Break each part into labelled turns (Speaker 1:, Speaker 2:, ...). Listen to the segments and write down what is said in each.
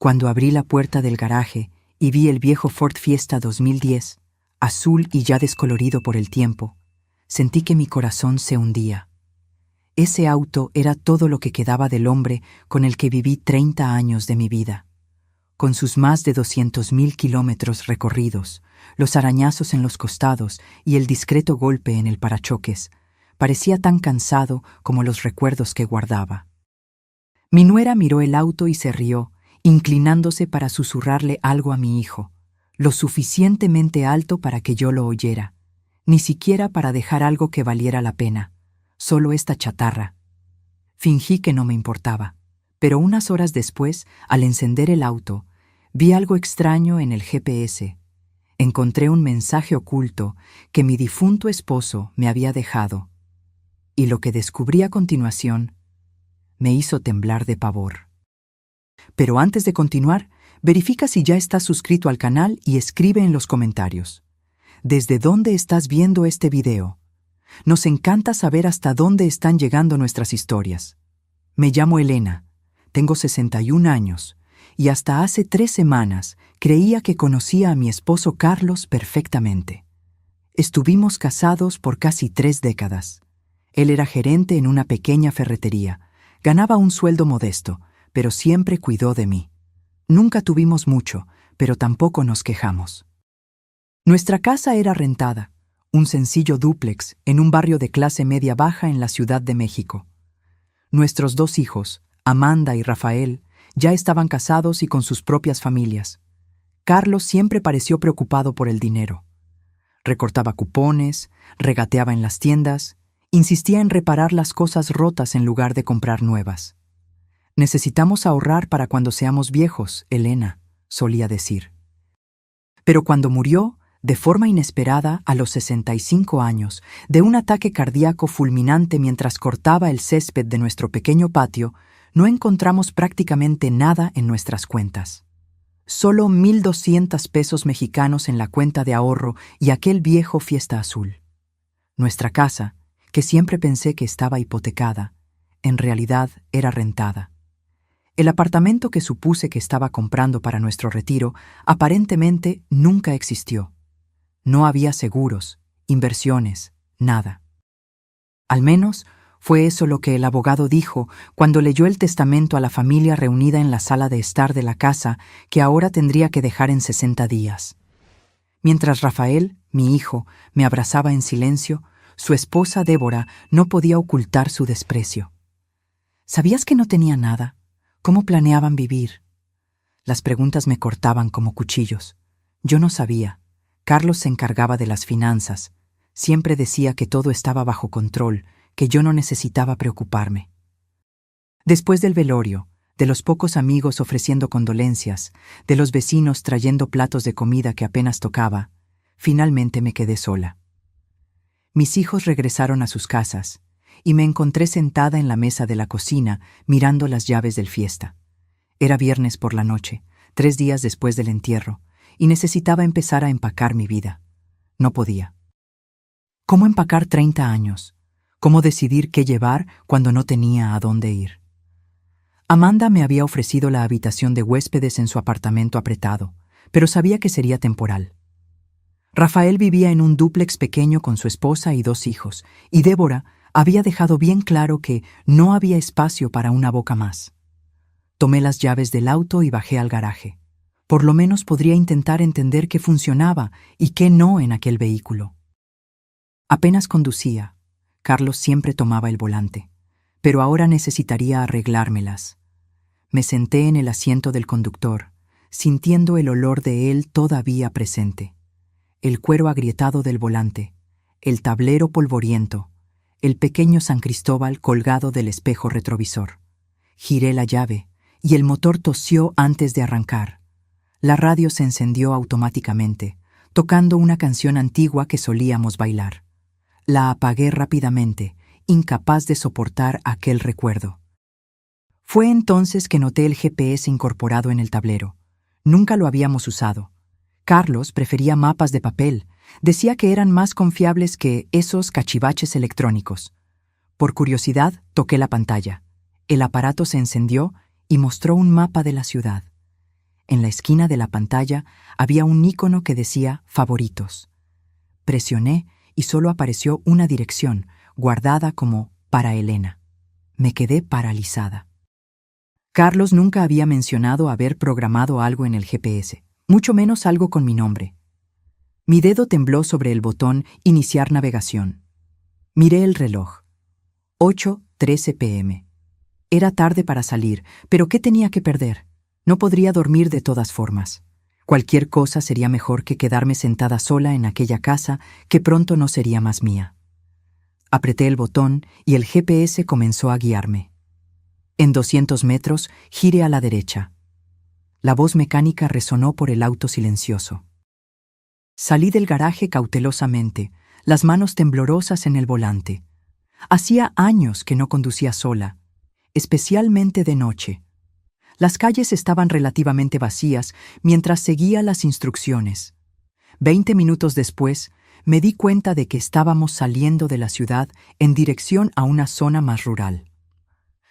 Speaker 1: Cuando abrí la puerta del garaje y vi el viejo Ford Fiesta 2010, azul y ya descolorido por el tiempo, sentí que mi corazón se hundía. Ese auto era todo lo que quedaba del hombre con el que viví 30 años de mi vida. Con sus más de 200.000 kilómetros recorridos, los arañazos en los costados y el discreto golpe en el parachoques, parecía tan cansado como los recuerdos que guardaba. Mi nuera miró el auto y se rió, inclinándose para susurrarle algo a mi hijo, lo suficientemente alto para que yo lo oyera, ni siquiera para dejar algo que valiera la pena, solo esta chatarra. Fingí que no me importaba, pero unas horas después, al encender el auto, vi algo extraño en el GPS. Encontré un mensaje oculto que mi difunto esposo me había dejado, y lo que descubrí a continuación me hizo temblar de pavor. Pero antes de continuar, verifica si ya estás suscrito al canal y escribe en los comentarios. ¿Desde dónde estás viendo este video? Nos encanta saber hasta dónde están llegando nuestras historias. Me llamo Elena, tengo 61 años, y hasta hace 3 semanas creía que conocía a mi esposo Carlos perfectamente. Estuvimos casados por casi 3 décadas. Él era gerente en una pequeña ferretería, ganaba un sueldo modesto, pero siempre cuidó de mí. Nunca tuvimos mucho, pero tampoco nos quejamos. Nuestra casa era rentada, un sencillo dúplex en un barrio de clase media-baja en la Ciudad de México. Nuestros 2 hijos, Amanda y Rafael, ya estaban casados y con sus propias familias. Carlos siempre pareció preocupado por el dinero. Recortaba cupones, regateaba en las tiendas, insistía en reparar las cosas rotas en lugar de comprar nuevas. «Necesitamos ahorrar para cuando seamos viejos, Elena», solía decir. Pero cuando murió, de forma inesperada, a los 65 años, de un ataque cardíaco fulminante mientras cortaba el césped de nuestro pequeño patio, no encontramos prácticamente nada en nuestras cuentas. Solo 1,200 pesos mexicanos en la cuenta de ahorro y aquel viejo Fiesta azul. Nuestra casa, que siempre pensé que estaba hipotecada, en realidad era rentada. El apartamento que supuse que estaba comprando para nuestro retiro aparentemente nunca existió. No había seguros, inversiones, nada. Al menos fue eso lo que el abogado dijo cuando leyó el testamento a la familia reunida en la sala de estar de la casa que ahora tendría que dejar en 60 días. Mientras Rafael, mi hijo, me abrazaba en silencio, su esposa Débora no podía ocultar su desprecio. ¿Sabías que no tenía nada? ¿Cómo planeaban vivir? Las preguntas me cortaban como cuchillos. Yo no sabía. Carlos se encargaba de las finanzas. Siempre decía que todo estaba bajo control, que yo no necesitaba preocuparme. Después del velorio, de los pocos amigos ofreciendo condolencias, de los vecinos trayendo platos de comida que apenas tocaba, finalmente me quedé sola. Mis hijos regresaron a sus casas, y me encontré sentada en la mesa de la cocina mirando las llaves del Fiesta. Era viernes por la noche, 3 días después del entierro, y necesitaba empezar a empacar mi vida. No podía. ¿Cómo empacar 30 años? ¿Cómo decidir qué llevar cuando no tenía a dónde ir? Amanda me había ofrecido la habitación de huéspedes en su apartamento apretado, pero sabía que sería temporal. Rafael vivía en un dúplex pequeño con su esposa y 2 hijos, y Débora había dejado bien claro que no había espacio para una boca más. Tomé las llaves del auto y bajé al garaje. Por lo menos podría intentar entender qué funcionaba y qué no en aquel vehículo. Apenas conducía. Carlos siempre tomaba el volante, pero ahora necesitaría arreglármelas. Me senté en el asiento del conductor, sintiendo el olor de él todavía presente. El cuero agrietado del volante, el tablero polvoriento, el pequeño San Cristóbal colgado del espejo retrovisor. Giré la llave y el motor tosió antes de arrancar. La radio se encendió automáticamente, tocando una canción antigua que solíamos bailar. La apagué rápidamente, incapaz de soportar aquel recuerdo. Fue entonces que noté el GPS incorporado en el tablero. Nunca lo habíamos usado. Carlos prefería mapas de papel. Decía que eran más confiables que esos cachivaches electrónicos. Por curiosidad, toqué la pantalla. El aparato se encendió y mostró un mapa de la ciudad. En la esquina de la pantalla había un icono que decía Favoritos. Presioné y solo apareció una dirección, guardada como para Elena. Me quedé paralizada. Carlos nunca había mencionado haber programado algo en el GPS, mucho menos algo con mi nombre. Mi dedo tembló sobre el botón Iniciar navegación. Miré el reloj. 8:13 p.m. Era tarde para salir, pero ¿qué tenía que perder? No podría dormir de todas formas. Cualquier cosa sería mejor que quedarme sentada sola en aquella casa que pronto no sería más mía. Apreté el botón y el GPS comenzó a guiarme. En 200 metros, gire a la derecha. La voz mecánica resonó por el auto silencioso. Salí del garaje cautelosamente, las manos temblorosas en el volante. Hacía años que no conducía sola, especialmente de noche. Las calles estaban relativamente vacías mientras seguía las instrucciones. 20 minutos después, me di cuenta de que estábamos saliendo de la ciudad en dirección a una zona más rural.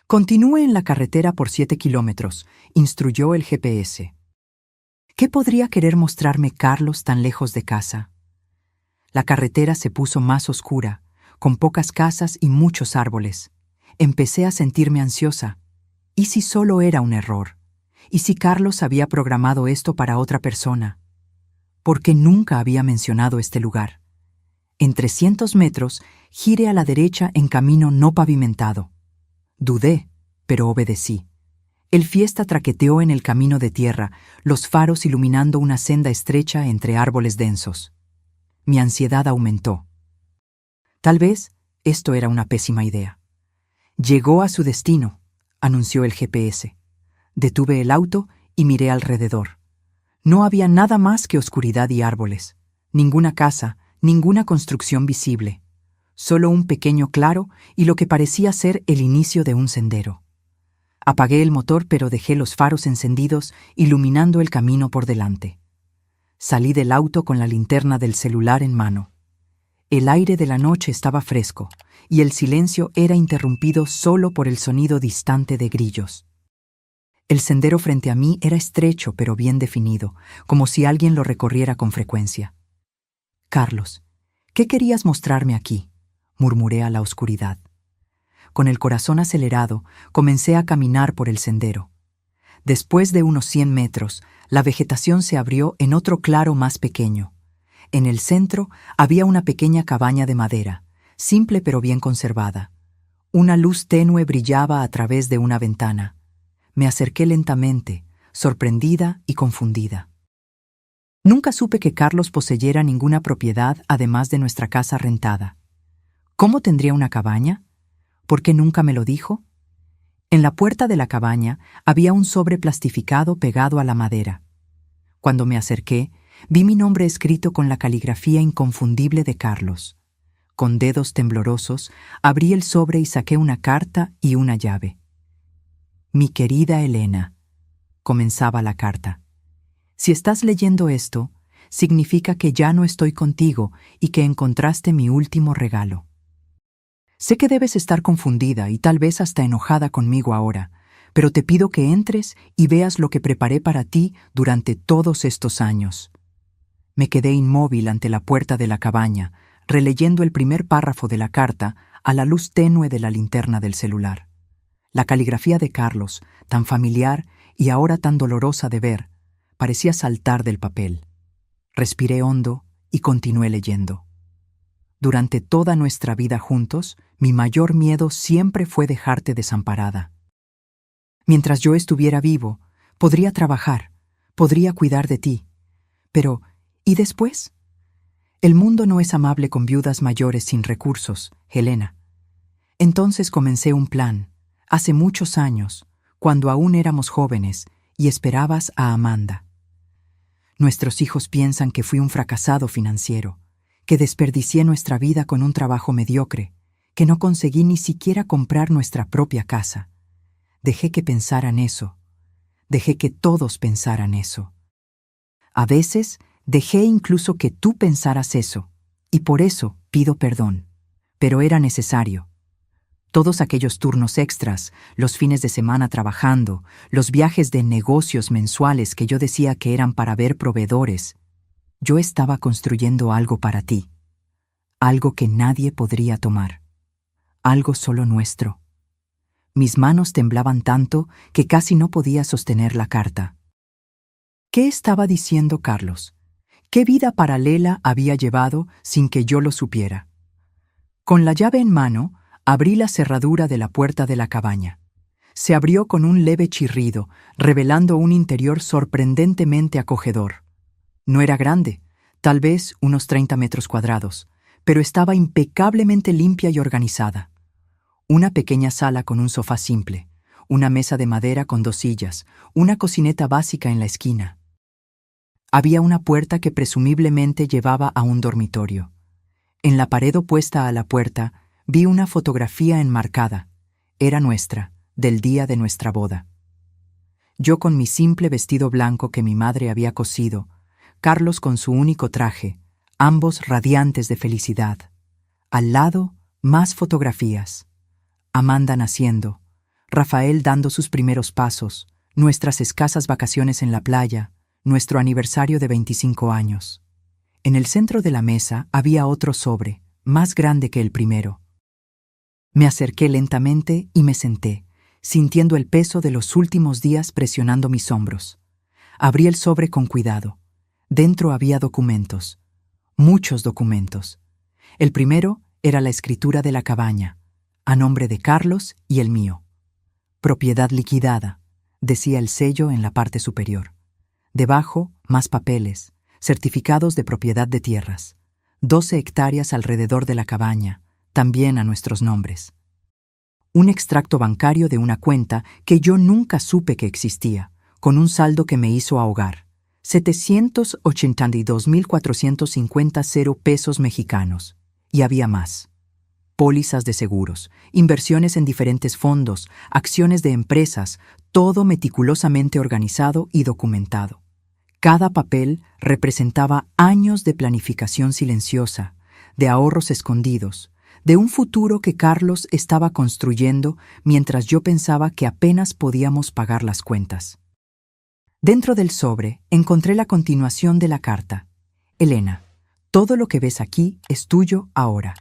Speaker 1: Continúe en la carretera por 7 kilómetros, instruyó el GPS. ¿Qué podría querer mostrarme Carlos tan lejos de casa? La carretera se puso más oscura, con pocas casas y muchos árboles. Empecé a sentirme ansiosa. ¿Y si solo era un error? ¿Y si Carlos había programado esto para otra persona? ¿Por qué nunca había mencionado este lugar? En 300 metros, gire a la derecha en camino no pavimentado. Dudé, pero obedecí. El Fiesta traqueteó en el camino de tierra, los faros iluminando una senda estrecha entre árboles densos. Mi ansiedad aumentó. Tal vez esto era una pésima idea. Llegó a su destino, anunció el GPS. Detuve el auto y miré alrededor. No había nada más que oscuridad y árboles. Ninguna casa, ninguna construcción visible. Solo un pequeño claro y lo que parecía ser el inicio de un sendero. Apagué el motor, pero dejé los faros encendidos, iluminando el camino por delante. Salí del auto con la linterna del celular en mano. El aire de la noche estaba fresco, y el silencio era interrumpido solo por el sonido distante de grillos. El sendero frente a mí era estrecho pero bien definido, como si alguien lo recorriera con frecuencia. «Carlos, ¿qué querías mostrarme aquí?», murmuré a la oscuridad. Con el corazón acelerado, comencé a caminar por el sendero. Después de unos 100 metros, la vegetación se abrió en otro claro más pequeño. En el centro había una pequeña cabaña de madera, simple pero bien conservada. Una luz tenue brillaba a través de una ventana. Me acerqué lentamente, sorprendida y confundida. Nunca supe que Carlos poseyera ninguna propiedad además de nuestra casa rentada. ¿Cómo tendría una cabaña? ¿Por qué nunca me lo dijo? En la puerta de la cabaña había un sobre plastificado pegado a la madera. Cuando me acerqué, vi mi nombre escrito con la caligrafía inconfundible de Carlos. Con dedos temblorosos, abrí el sobre y saqué una carta y una llave. «Mi querida Elena», comenzaba la carta. «Si estás leyendo esto, significa que ya no estoy contigo y que encontraste mi último regalo. Sé que debes estar confundida y tal vez hasta enojada conmigo ahora, pero te pido que entres y veas lo que preparé para ti durante todos estos años». Me quedé inmóvil ante la puerta de la cabaña, releyendo el primer párrafo de la carta a la luz tenue de la linterna del celular. La caligrafía de Carlos, tan familiar y ahora tan dolorosa de ver, parecía saltar del papel. Respiré hondo y continué leyendo. «Durante toda nuestra vida juntos, mi mayor miedo siempre fue dejarte desamparada. Mientras yo estuviera vivo, podría trabajar, podría cuidar de ti. Pero, ¿y después? El mundo no es amable con viudas mayores sin recursos, Helena. Entonces comencé un plan, hace muchos años, cuando aún éramos jóvenes y esperabas a Amanda. Nuestros hijos piensan que fui un fracasado financiero, que desperdicié nuestra vida con un trabajo mediocre, que no conseguí ni siquiera comprar nuestra propia casa. Dejé que pensaran eso. Dejé que todos pensaran eso. A veces dejé incluso que tú pensaras eso, y por eso pido perdón. Pero era necesario. Todos aquellos turnos extras, los fines de semana trabajando, los viajes de negocios mensuales que yo decía que eran para ver proveedores. Yo estaba construyendo algo para ti, algo que nadie podría tomar, algo solo nuestro. Mis manos temblaban tanto que casi no podía sostener la carta. ¿Qué estaba diciendo Carlos? ¿Qué vida paralela había llevado sin que yo lo supiera? Con la llave en mano, abrí la cerradura de la puerta de la cabaña. Se abrió con un leve chirrido, revelando un interior sorprendentemente acogedor. No era grande, tal vez unos 30 metros cuadrados, pero estaba impecablemente limpia y organizada. Una pequeña sala con un sofá simple, una mesa de madera con 2 sillas, una cocineta básica en la esquina. Había una puerta que presumiblemente llevaba a un dormitorio. En la pared opuesta a la puerta vi una fotografía enmarcada. Era nuestra, del día de nuestra boda. Yo con mi simple vestido blanco que mi madre había cosido, Carlos con su único traje, ambos radiantes de felicidad. Al lado, más fotografías. Amanda naciendo, Rafael dando sus primeros pasos, nuestras escasas vacaciones en la playa, nuestro aniversario de 25 años. En el centro de la mesa había otro sobre, más grande que el primero. Me acerqué lentamente y me senté, sintiendo el peso de los últimos días presionando mis hombros. Abrí el sobre con cuidado. Dentro había documentos, muchos documentos. El primero era la escritura de la cabaña, a nombre de Carlos y el mío. Propiedad liquidada, decía el sello en la parte superior. Debajo, más papeles, certificados de propiedad de tierras. 12 hectáreas alrededor de la cabaña, también a nuestros nombres. Un extracto bancario de una cuenta que yo nunca supe que existía, con un saldo que me hizo ahogar. 782.450 pesos mexicanos. Y había más. Pólizas de seguros, inversiones en diferentes fondos, acciones de empresas, todo meticulosamente organizado y documentado. Cada papel representaba años de planificación silenciosa, de ahorros escondidos, de un futuro que Carlos estaba construyendo mientras yo pensaba que apenas podíamos pagar las cuentas. Dentro del sobre encontré la continuación de la carta. Elena, todo lo que ves aquí es tuyo ahora.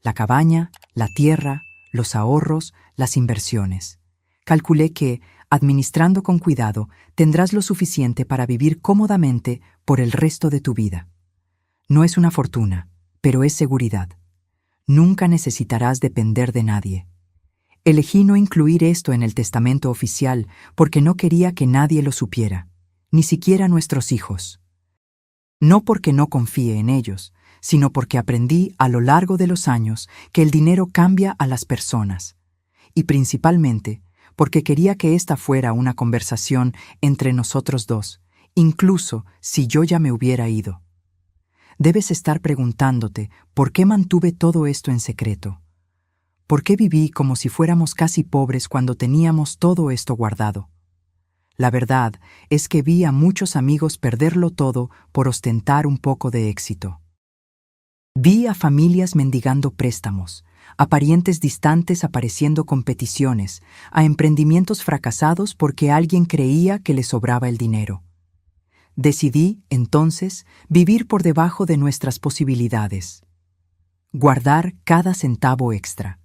Speaker 1: La cabaña, la tierra, los ahorros, las inversiones. Calculé que, administrando con cuidado, tendrás lo suficiente para vivir cómodamente por el resto de tu vida. No es una fortuna, pero es seguridad. Nunca necesitarás depender de nadie. Elegí no incluir esto en el testamento oficial porque no quería que nadie lo supiera, ni siquiera nuestros hijos. No porque no confíe en ellos, sino porque aprendí a lo largo de los años que el dinero cambia a las personas, y principalmente porque quería que esta fuera una conversación entre nosotros dos, incluso si yo ya me hubiera ido. Debes estar preguntándote por qué mantuve todo esto en secreto. ¿Por qué viví como si fuéramos casi pobres cuando teníamos todo esto guardado? La verdad es que vi a muchos amigos perderlo todo por ostentar un poco de éxito. Vi a familias mendigando préstamos, a parientes distantes apareciendo con peticiones, a emprendimientos fracasados porque alguien creía que les sobraba el dinero. Decidí, entonces, vivir por debajo de nuestras posibilidades. Guardar cada centavo extra.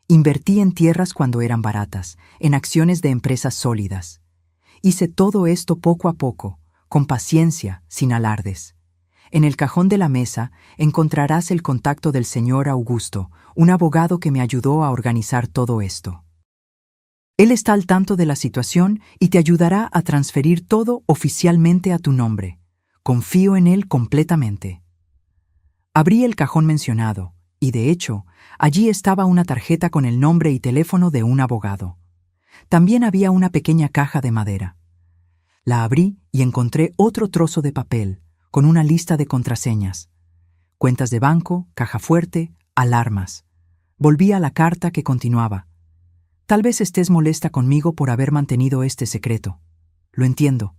Speaker 1: Invertí en tierras cuando eran baratas, en acciones de empresas sólidas. Hice todo esto poco a poco, con paciencia, sin alardes. En el cajón de la mesa encontrarás el contacto del señor Augusto, un abogado que me ayudó a organizar todo esto. Él está al tanto de la situación y te ayudará a transferir todo oficialmente a tu nombre. Confío en él completamente. Abrí el cajón mencionado, y de hecho, allí estaba una tarjeta con el nombre y teléfono de un abogado. También había una pequeña caja de madera. La abrí y encontré otro trozo de papel, con una lista de contraseñas. Cuentas de banco, caja fuerte, alarmas. Volví a la carta que continuaba. Tal vez estés molesta conmigo por haber mantenido este secreto. Lo entiendo.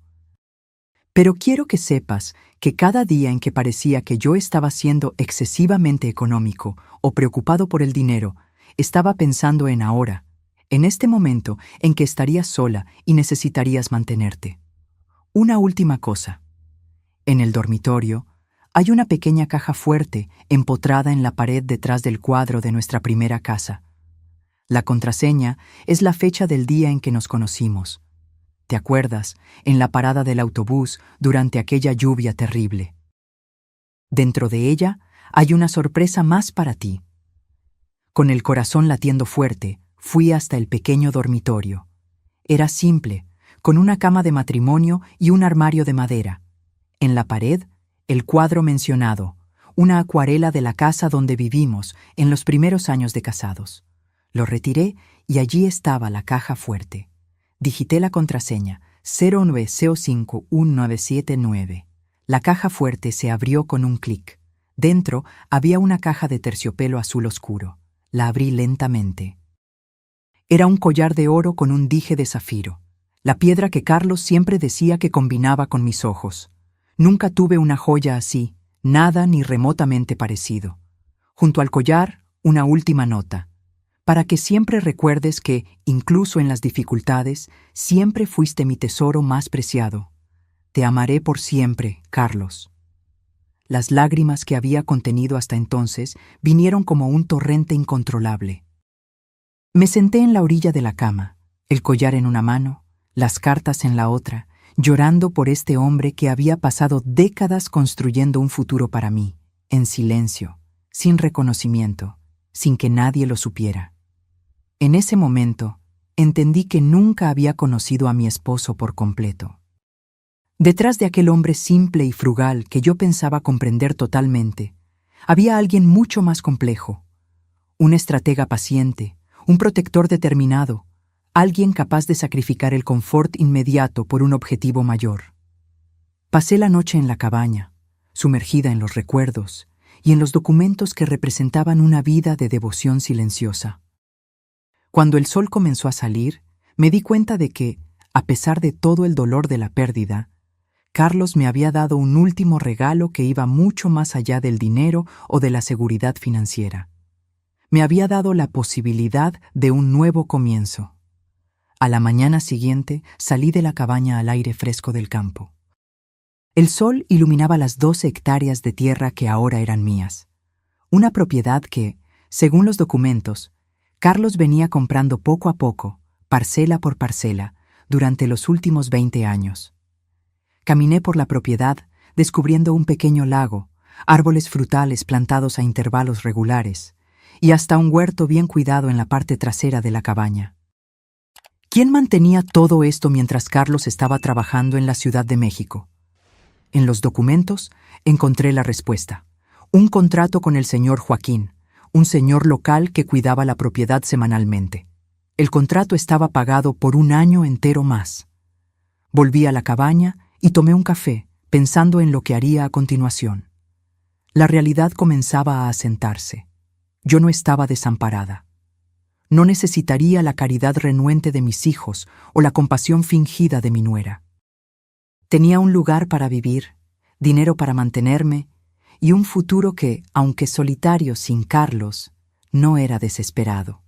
Speaker 1: Pero quiero que sepas que cada día en que parecía que yo estaba siendo excesivamente económico o preocupado por el dinero, Estaba pensando en ahora, en este momento en que estarías sola y necesitarías mantenerte. Una última cosa. En el dormitorio hay una pequeña caja fuerte empotrada en la pared detrás del cuadro de nuestra primera casa. La contraseña es la fecha del día en que nos conocimos. ¿Te acuerdas? En la parada del autobús durante aquella lluvia terrible. Dentro de ella hay una sorpresa más para ti. Con el corazón latiendo fuerte, fui hasta el pequeño dormitorio. Era simple, con una cama de matrimonio y un armario de madera. En la pared, el cuadro mencionado, una acuarela de la casa donde vivimos en los primeros años de casados. Lo retiré y allí estaba la caja fuerte. Digité la contraseña 09051979. La caja fuerte se abrió con un clic. Dentro había una caja de terciopelo azul oscuro. La abrí lentamente. Era un collar de oro con un dije de zafiro, la piedra que Carlos siempre decía que combinaba con mis ojos. Nunca tuve una joya así, nada ni remotamente parecido. Junto al collar, una última nota. Para que siempre recuerdes que, incluso en las dificultades, siempre fuiste mi tesoro más preciado. Te amaré por siempre, Carlos. Las lágrimas que había contenido hasta entonces vinieron como un torrente incontrolable. Me senté en la orilla de la cama, el collar en una mano, las cartas en la otra, llorando por este hombre que había pasado décadas construyendo un futuro para mí, en silencio, sin reconocimiento, sin que nadie lo supiera. En ese momento, entendí que nunca había conocido a mi esposo por completo. Detrás de aquel hombre simple y frugal que yo pensaba comprender totalmente, había alguien mucho más complejo, un estratega paciente, un protector determinado, alguien capaz de sacrificar el confort inmediato por un objetivo mayor. Pasé la noche en la cabaña, sumergida en los recuerdos y en los documentos que representaban una vida de devoción silenciosa. Cuando el sol comenzó a salir, me di cuenta de que, a pesar de todo el dolor de la pérdida, Carlos me había dado un último regalo que iba mucho más allá del dinero o de la seguridad financiera. Me había dado la posibilidad de un nuevo comienzo. A la mañana siguiente salí de la cabaña al aire fresco del campo. El sol iluminaba las 12 hectáreas de tierra que ahora eran mías. Una propiedad que, según los documentos, Carlos venía comprando poco a poco, parcela por parcela, durante los últimos 20 años. Caminé por la propiedad, descubriendo un pequeño lago, árboles frutales plantados a intervalos regulares, y hasta un huerto bien cuidado en la parte trasera de la cabaña. ¿Quién mantenía todo esto mientras Carlos estaba trabajando en la Ciudad de México? En los documentos encontré la respuesta. Un contrato con el señor Joaquín, un señor local que cuidaba la propiedad semanalmente. El contrato estaba pagado por un año entero más. Volví a la cabaña y tomé un café, pensando en lo que haría a continuación. La realidad comenzaba a asentarse. Yo no estaba desamparada. No necesitaría la caridad renuente de mis hijos o la compasión fingida de mi nuera. Tenía un lugar para vivir, dinero para mantenerme y un futuro que, aunque solitario sin Carlos, no era desesperado.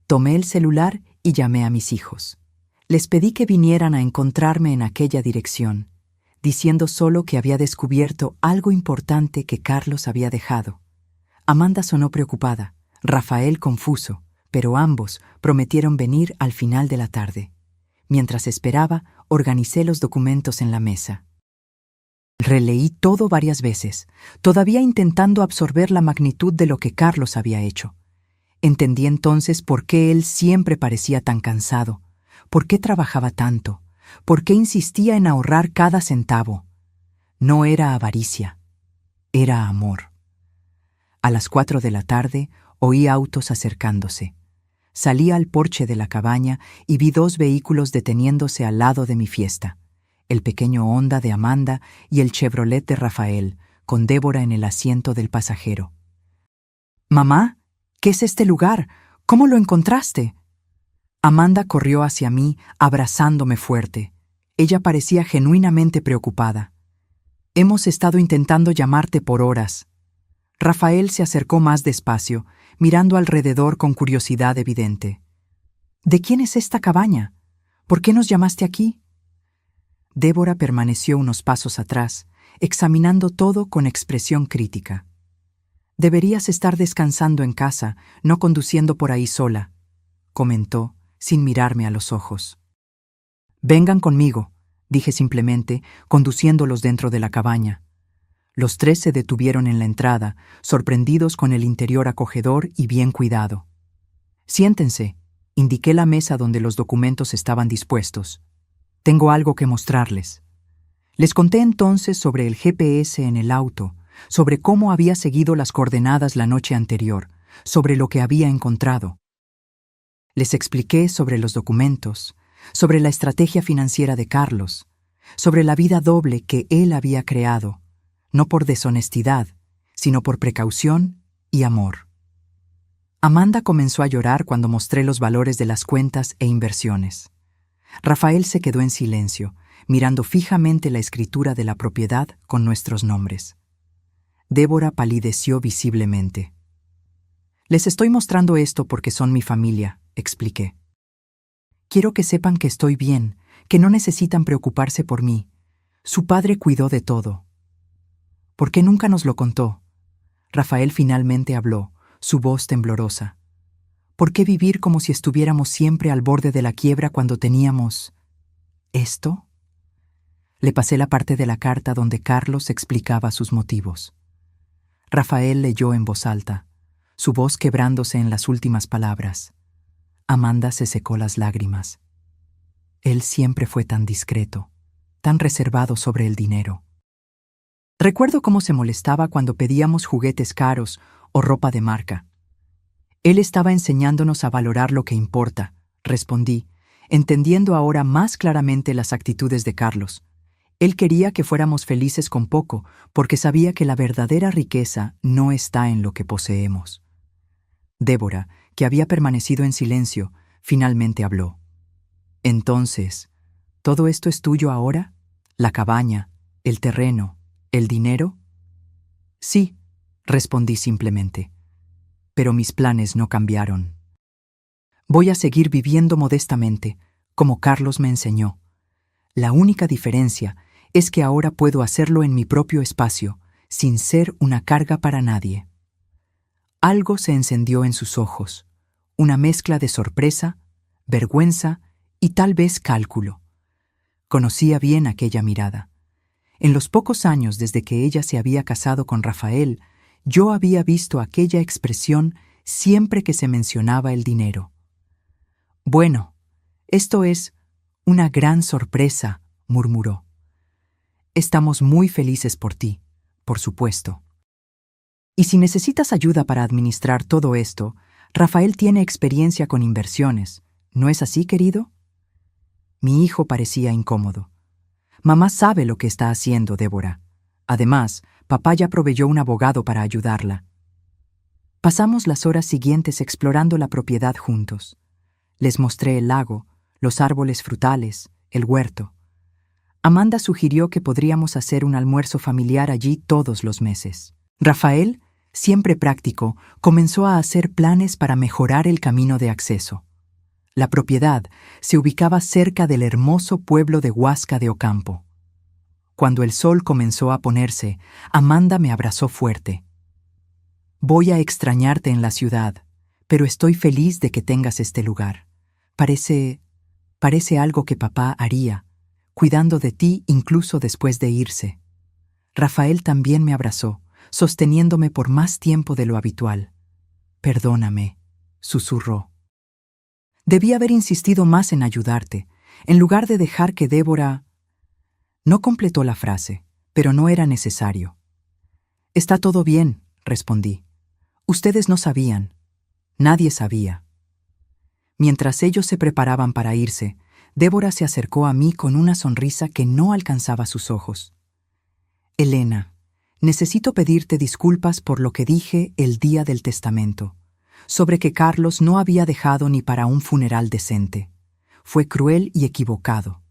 Speaker 1: Tomé el celular y llamé a mis hijos. Les pedí que vinieran a encontrarme en aquella dirección, diciendo solo que había descubierto algo importante que Carlos había dejado. Amanda sonó preocupada, Rafael confuso, pero ambos prometieron venir al final de la tarde. Mientras esperaba, organicé los documentos en la mesa. Releí todo varias veces, todavía intentando absorber la magnitud de lo que Carlos había hecho. Entendí entonces por qué él siempre parecía tan cansado, por qué trabajaba tanto, por qué insistía en ahorrar cada centavo. No era avaricia, era amor. A las 4 de la tarde oí autos acercándose. Salí al porche de la cabaña y vi 2 vehículos deteniéndose al lado de mi fiesta. El pequeño Honda de Amanda y el Chevrolet de Rafael, con Débora en el asiento del pasajero. «Mamá, ¿qué es este lugar? ¿Cómo lo encontraste?» Amanda corrió hacia mí, abrazándome fuerte. Ella parecía genuinamente preocupada. «Hemos estado intentando llamarte por horas». Rafael se acercó más despacio, mirando alrededor con curiosidad evidente. ¿De quién es esta cabaña? ¿Por qué nos llamaste aquí? Débora permaneció unos pasos atrás, examinando todo con expresión crítica. Deberías estar descansando en casa, no conduciendo por ahí sola, comentó, sin mirarme a los ojos. Vengan conmigo, dije simplemente, conduciéndolos dentro de la cabaña. Los tres se detuvieron en la entrada, sorprendidos con el interior acogedor y bien cuidado. Siéntense, indiqué la mesa donde los documentos estaban dispuestos. Tengo algo que mostrarles. Les conté entonces sobre el GPS en el auto, sobre cómo había seguido las coordenadas la noche anterior, sobre lo que había encontrado. Les expliqué sobre los documentos, sobre la estrategia financiera de Carlos, sobre la vida doble que él había creado, no por deshonestidad, sino por precaución y amor. Amanda comenzó a llorar cuando mostré los valores de las cuentas e inversiones. Rafael se quedó en silencio, mirando fijamente la escritura de la propiedad con nuestros nombres. Débora palideció visiblemente. Les estoy mostrando esto porque son mi familia, expliqué. Quiero que sepan que estoy bien, que no necesitan preocuparse por mí. Su padre cuidó de todo. ¿Por qué nunca nos lo contó? Rafael finalmente habló, su voz temblorosa. ¿Por qué vivir como si estuviéramos siempre al borde de la quiebra cuando teníamos... ¿esto? Le pasé la parte de la carta donde Carlos explicaba sus motivos. Rafael leyó en voz alta, su voz quebrándose en las últimas palabras. Amanda se secó las lágrimas. Él siempre fue tan discreto, tan reservado sobre el dinero. Recuerdo cómo se molestaba cuando pedíamos juguetes caros o ropa de marca. Él estaba enseñándonos a valorar lo que importa, respondí, entendiendo ahora más claramente las actitudes de Carlos. Él quería que fuéramos felices con poco, porque sabía que la verdadera riqueza no está en lo que poseemos. Débora, que había permanecido en silencio, finalmente habló. Entonces, ¿todo esto es tuyo ahora? ¿La cabaña, el terreno, el dinero? Sí, respondí simplemente. Pero mis planes no cambiaron. Voy a seguir viviendo modestamente, como Carlos me enseñó. La única diferencia es que ahora puedo hacerlo en mi propio espacio, sin ser una carga para nadie. Algo se encendió en sus ojos, una mezcla de sorpresa, vergüenza y tal vez cálculo. Conocía bien aquella mirada. En los pocos años desde que ella se había casado con Rafael, yo había visto aquella expresión siempre que se mencionaba el dinero. Bueno, esto es una gran sorpresa, murmuró. Estamos muy felices por ti, por supuesto. Y si necesitas ayuda para administrar todo esto, Rafael tiene experiencia con inversiones, ¿no es así, querido? Mi hijo parecía incómodo. Mamá sabe lo que está haciendo, Débora. Además, papá ya proveyó un abogado para ayudarla. Pasamos las horas siguientes explorando la propiedad juntos. Les mostré el lago, los árboles frutales, el huerto. Amanda sugirió que podríamos hacer un almuerzo familiar allí todos los meses. Rafael, siempre práctico, comenzó a hacer planes para mejorar el camino de acceso. La propiedad se ubicaba cerca del hermoso pueblo de Huasca de Ocampo. Cuando el sol comenzó a ponerse, Amanda me abrazó fuerte. Voy a extrañarte en la ciudad, pero estoy feliz de que tengas este lugar. Parece algo que papá haría, cuidando de ti incluso después de irse. Rafael también me abrazó, sosteniéndome por más tiempo de lo habitual. Perdóname, susurró. Debí haber insistido más en ayudarte, en lugar de dejar que Débora... No completó la frase, pero no era necesario. Está todo bien, respondí. Ustedes no sabían. Nadie sabía. Mientras ellos se preparaban para irse, Débora se acercó a mí con una sonrisa que no alcanzaba sus ojos. Elena, necesito pedirte disculpas por lo que dije el día del testamento, sobre que Carlos no había dejado ni para un funeral decente. Fue cruel y equivocado.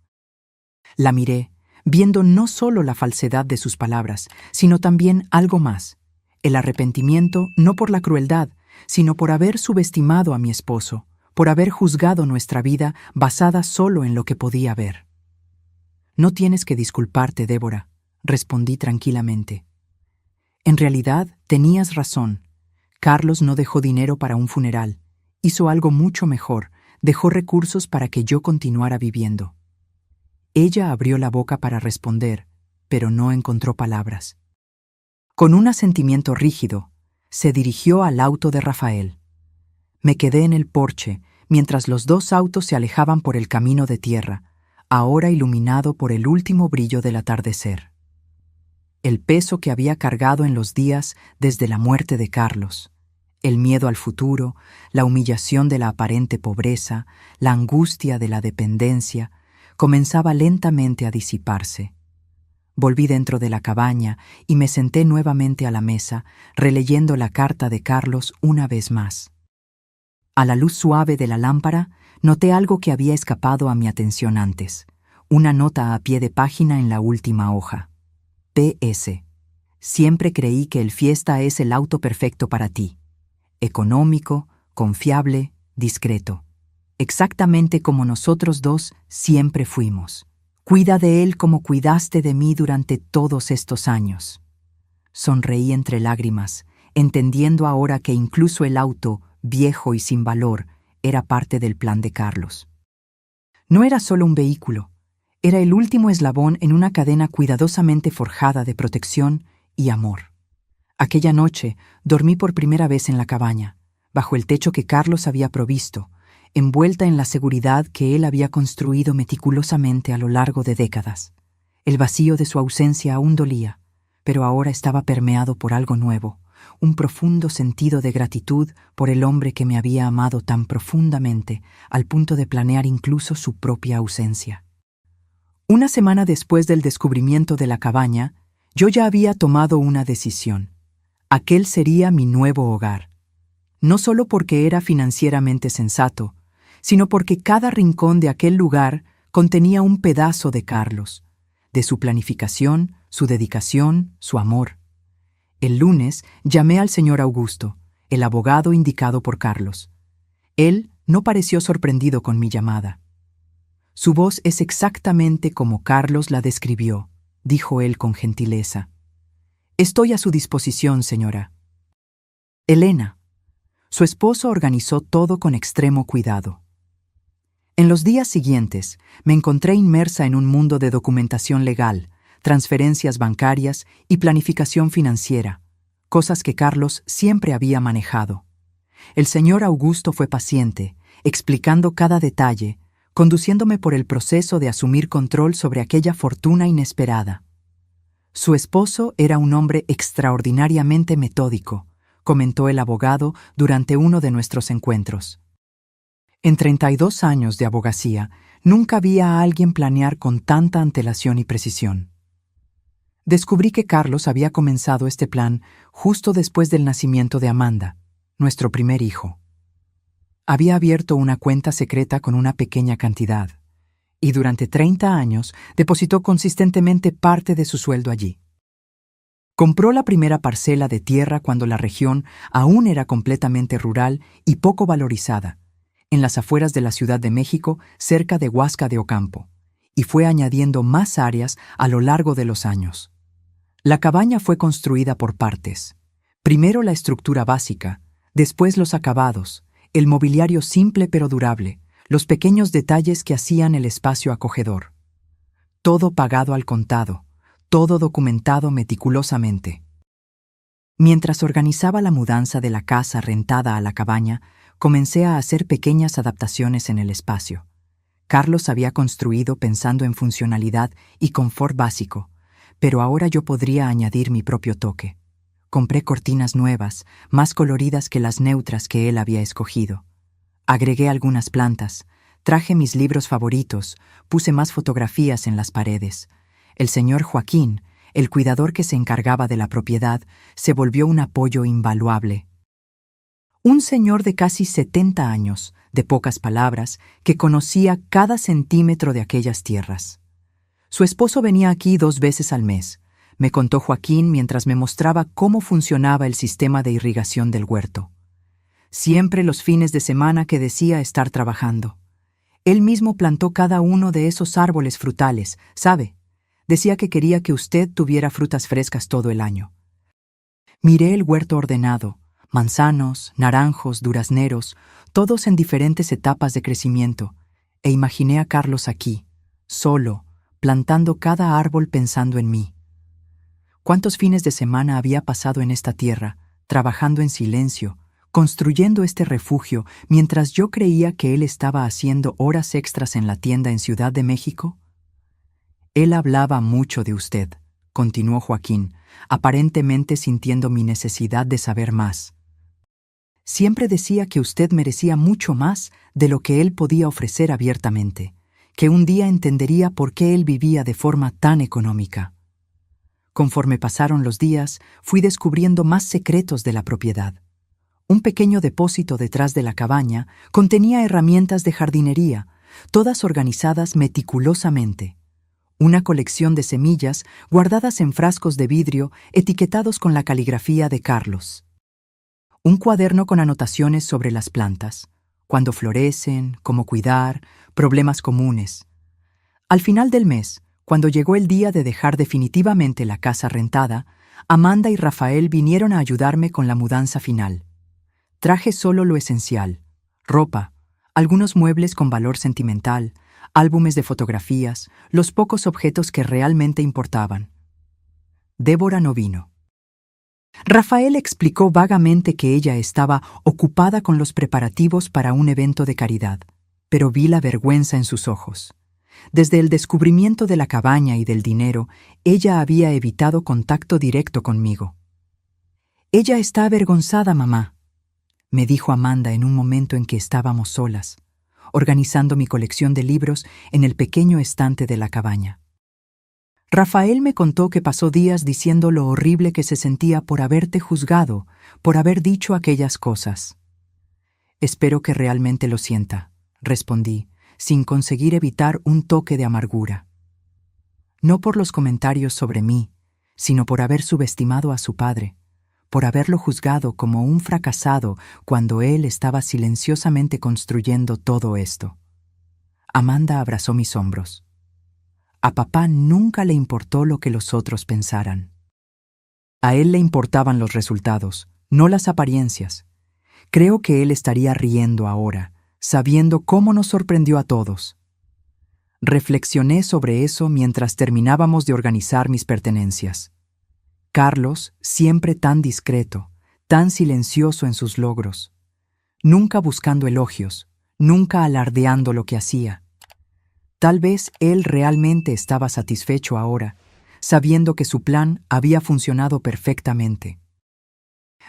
Speaker 1: La miré, viendo no solo la falsedad de sus palabras, sino también algo más, el arrepentimiento no por la crueldad, sino por haber subestimado a mi esposo, por haber juzgado nuestra vida basada solo en lo que podía ver. No tienes que disculparte, Débora, respondí tranquilamente. En realidad, tenías razón. Carlos no dejó dinero para un funeral. Hizo algo mucho mejor, dejó recursos para que yo continuara viviendo. Ella abrió la boca para responder, pero no encontró palabras. Con un asentimiento rígido, se dirigió al auto de Rafael. Me quedé en el porche mientras los dos autos se alejaban por el camino de tierra, ahora iluminado por el último brillo del atardecer. El peso que había cargado en los días desde la muerte de Carlos, el miedo al futuro, la humillación de la aparente pobreza, la angustia de la dependencia, comenzaba lentamente a disiparse. Volví dentro de la cabaña y me senté nuevamente a la mesa, releyendo la carta de Carlos una vez más. A la luz suave de la lámpara, noté algo que había escapado a mi atención antes, una nota a pie de página en la última hoja. P.S. Siempre creí que el Fiesta es el auto perfecto para ti. Económico, confiable, discreto. Exactamente como nosotros dos siempre fuimos. Cuida de él como cuidaste de mí durante todos estos años. Sonreí entre lágrimas, entendiendo ahora que incluso el auto, viejo y sin valor, era parte del plan de Carlos. No era solo un vehículo, era el último eslabón en una cadena cuidadosamente forjada de protección y amor. Aquella noche dormí por primera vez en la cabaña, bajo el techo que Carlos había provisto, envuelta en la seguridad que él había construido meticulosamente a lo largo de décadas. El vacío de su ausencia aún dolía, pero ahora estaba permeado por algo nuevo, un profundo sentido de gratitud por el hombre que me había amado tan profundamente, al punto de planear incluso su propia ausencia. Una semana después del descubrimiento de la cabaña, yo ya había tomado una decisión. Aquel sería mi nuevo hogar. No solo porque era financieramente sensato, sino porque cada rincón de aquel lugar contenía un pedazo de Carlos, de su planificación, su dedicación, su amor. El lunes llamé al señor Augusto, el abogado indicado por Carlos. Él no pareció sorprendido con mi llamada. Su voz es exactamente como Carlos la describió, dijo él con gentileza. Estoy a su disposición, señora. Elena. Su esposo organizó todo con extremo cuidado. En los días siguientes, me encontré inmersa en un mundo de documentación legal, transferencias bancarias y planificación financiera, cosas que Carlos siempre había manejado. El señor Augusto fue paciente, explicando cada detalle, conduciéndome por el proceso de asumir control sobre aquella fortuna inesperada. Su esposo era un hombre extraordinariamente metódico, comentó el abogado durante uno de nuestros encuentros. En 32 años de abogacía, nunca vi a alguien planear con tanta antelación y precisión. Descubrí que Carlos había comenzado este plan justo después del nacimiento de Amanda, nuestro primer hijo. Había abierto una cuenta secreta con una pequeña cantidad, y durante 30 años depositó consistentemente parte de su sueldo allí. Compró la primera parcela de tierra cuando la región aún era completamente rural y poco valorizada, en las afueras de la Ciudad de México, cerca de Huasca de Ocampo, y fue añadiendo más áreas a lo largo de los años. La cabaña fue construida por partes. Primero la estructura básica, después los acabados, el mobiliario simple pero durable, los pequeños detalles que hacían el espacio acogedor. Todo pagado al contado, todo documentado meticulosamente. Mientras organizaba la mudanza de la casa rentada a la cabaña, comencé a hacer pequeñas adaptaciones en el espacio. Carlos había construido pensando en funcionalidad y confort básico, pero ahora yo podría añadir mi propio toque. Compré cortinas nuevas, más coloridas que las neutras que él había escogido. Agregué algunas plantas, traje mis libros favoritos, puse más fotografías en las paredes. El señor Joaquín, el cuidador que se encargaba de la propiedad, se volvió un apoyo invaluable. Un señor de casi 70 años, de pocas palabras, que conocía cada centímetro de aquellas tierras. Su esposo venía aquí 2 veces al mes, me contó Joaquín mientras me mostraba cómo funcionaba el sistema de irrigación del huerto. siempre los fines de semana que decía estar trabajando. Él mismo plantó cada uno de esos árboles frutales, ¿sabe? Decía que quería que usted tuviera frutas frescas todo el año. Miré el huerto ordenado, manzanos, naranjos, durazneros, todos en diferentes etapas de crecimiento, e imaginé a Carlos aquí, solo, plantando cada árbol pensando en mí. ¿Cuántos fines de semana había pasado en esta tierra, trabajando en silencio, construyendo este refugio, mientras yo creía que él estaba haciendo horas extras en la tienda en Ciudad de México? Él hablaba mucho de usted, continuó Joaquín, aparentemente sintiendo mi necesidad de saber más. Siempre decía que usted merecía mucho más de lo que él podía ofrecer abiertamente, que un día entendería por qué él vivía de forma tan económica. Conforme pasaron los días, fui descubriendo más secretos de la propiedad. Un pequeño depósito detrás de la cabaña contenía herramientas de jardinería, todas organizadas meticulosamente. Una colección de semillas guardadas en frascos de vidrio etiquetados con la caligrafía de Carlos. Un cuaderno con anotaciones sobre las plantas, cuándo florecen, cómo cuidar, problemas comunes. Al final del mes, cuando llegó el día de dejar definitivamente la casa rentada, Amanda y Rafael vinieron a ayudarme con la mudanza final. Traje solo lo esencial: ropa, algunos muebles con valor sentimental, álbumes de fotografías, los pocos objetos que realmente importaban. Débora no vino. Rafael explicó vagamente que ella estaba ocupada con los preparativos para un evento de caridad, pero vi la vergüenza en sus ojos. Desde el descubrimiento de la cabaña y del dinero, ella había evitado contacto directo conmigo. «Ella está avergonzada, mamá», me dijo Amanda en un momento en que estábamos solas, organizando mi colección de libros en el pequeño estante de la cabaña. Rafael me contó que pasó días diciendo lo horrible que se sentía por haberte juzgado, por haber dicho aquellas cosas. «Espero que realmente lo sienta», respondí, sin conseguir evitar un toque de amargura. No por los comentarios sobre mí, sino por haber subestimado a su padre, por haberlo juzgado como un fracasado cuando él estaba silenciosamente construyendo todo esto. Amanda abrazó mis hombros. A papá nunca le importó lo que los otros pensaran. A él le importaban los resultados, no las apariencias. Creo que él estaría riendo ahora, sabiendo cómo nos sorprendió a todos. Reflexioné sobre eso mientras terminábamos de organizar mis pertenencias. Carlos, siempre tan discreto, tan silencioso en sus logros, nunca buscando elogios, nunca alardeando lo que hacía. Tal vez él realmente estaba satisfecho ahora, sabiendo que su plan había funcionado perfectamente.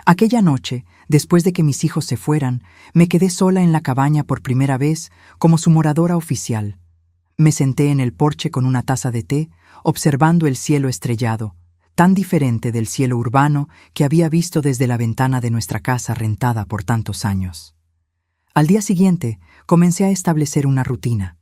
Speaker 1: Aquella noche, después de que mis hijos se fueran, me quedé sola en la cabaña por primera vez como su moradora oficial. Me senté en el porche con una taza de té, observando el cielo estrellado, tan diferente del cielo urbano que había visto desde la ventana de nuestra casa rentada por tantos años. Al día siguiente, comencé a establecer una rutina.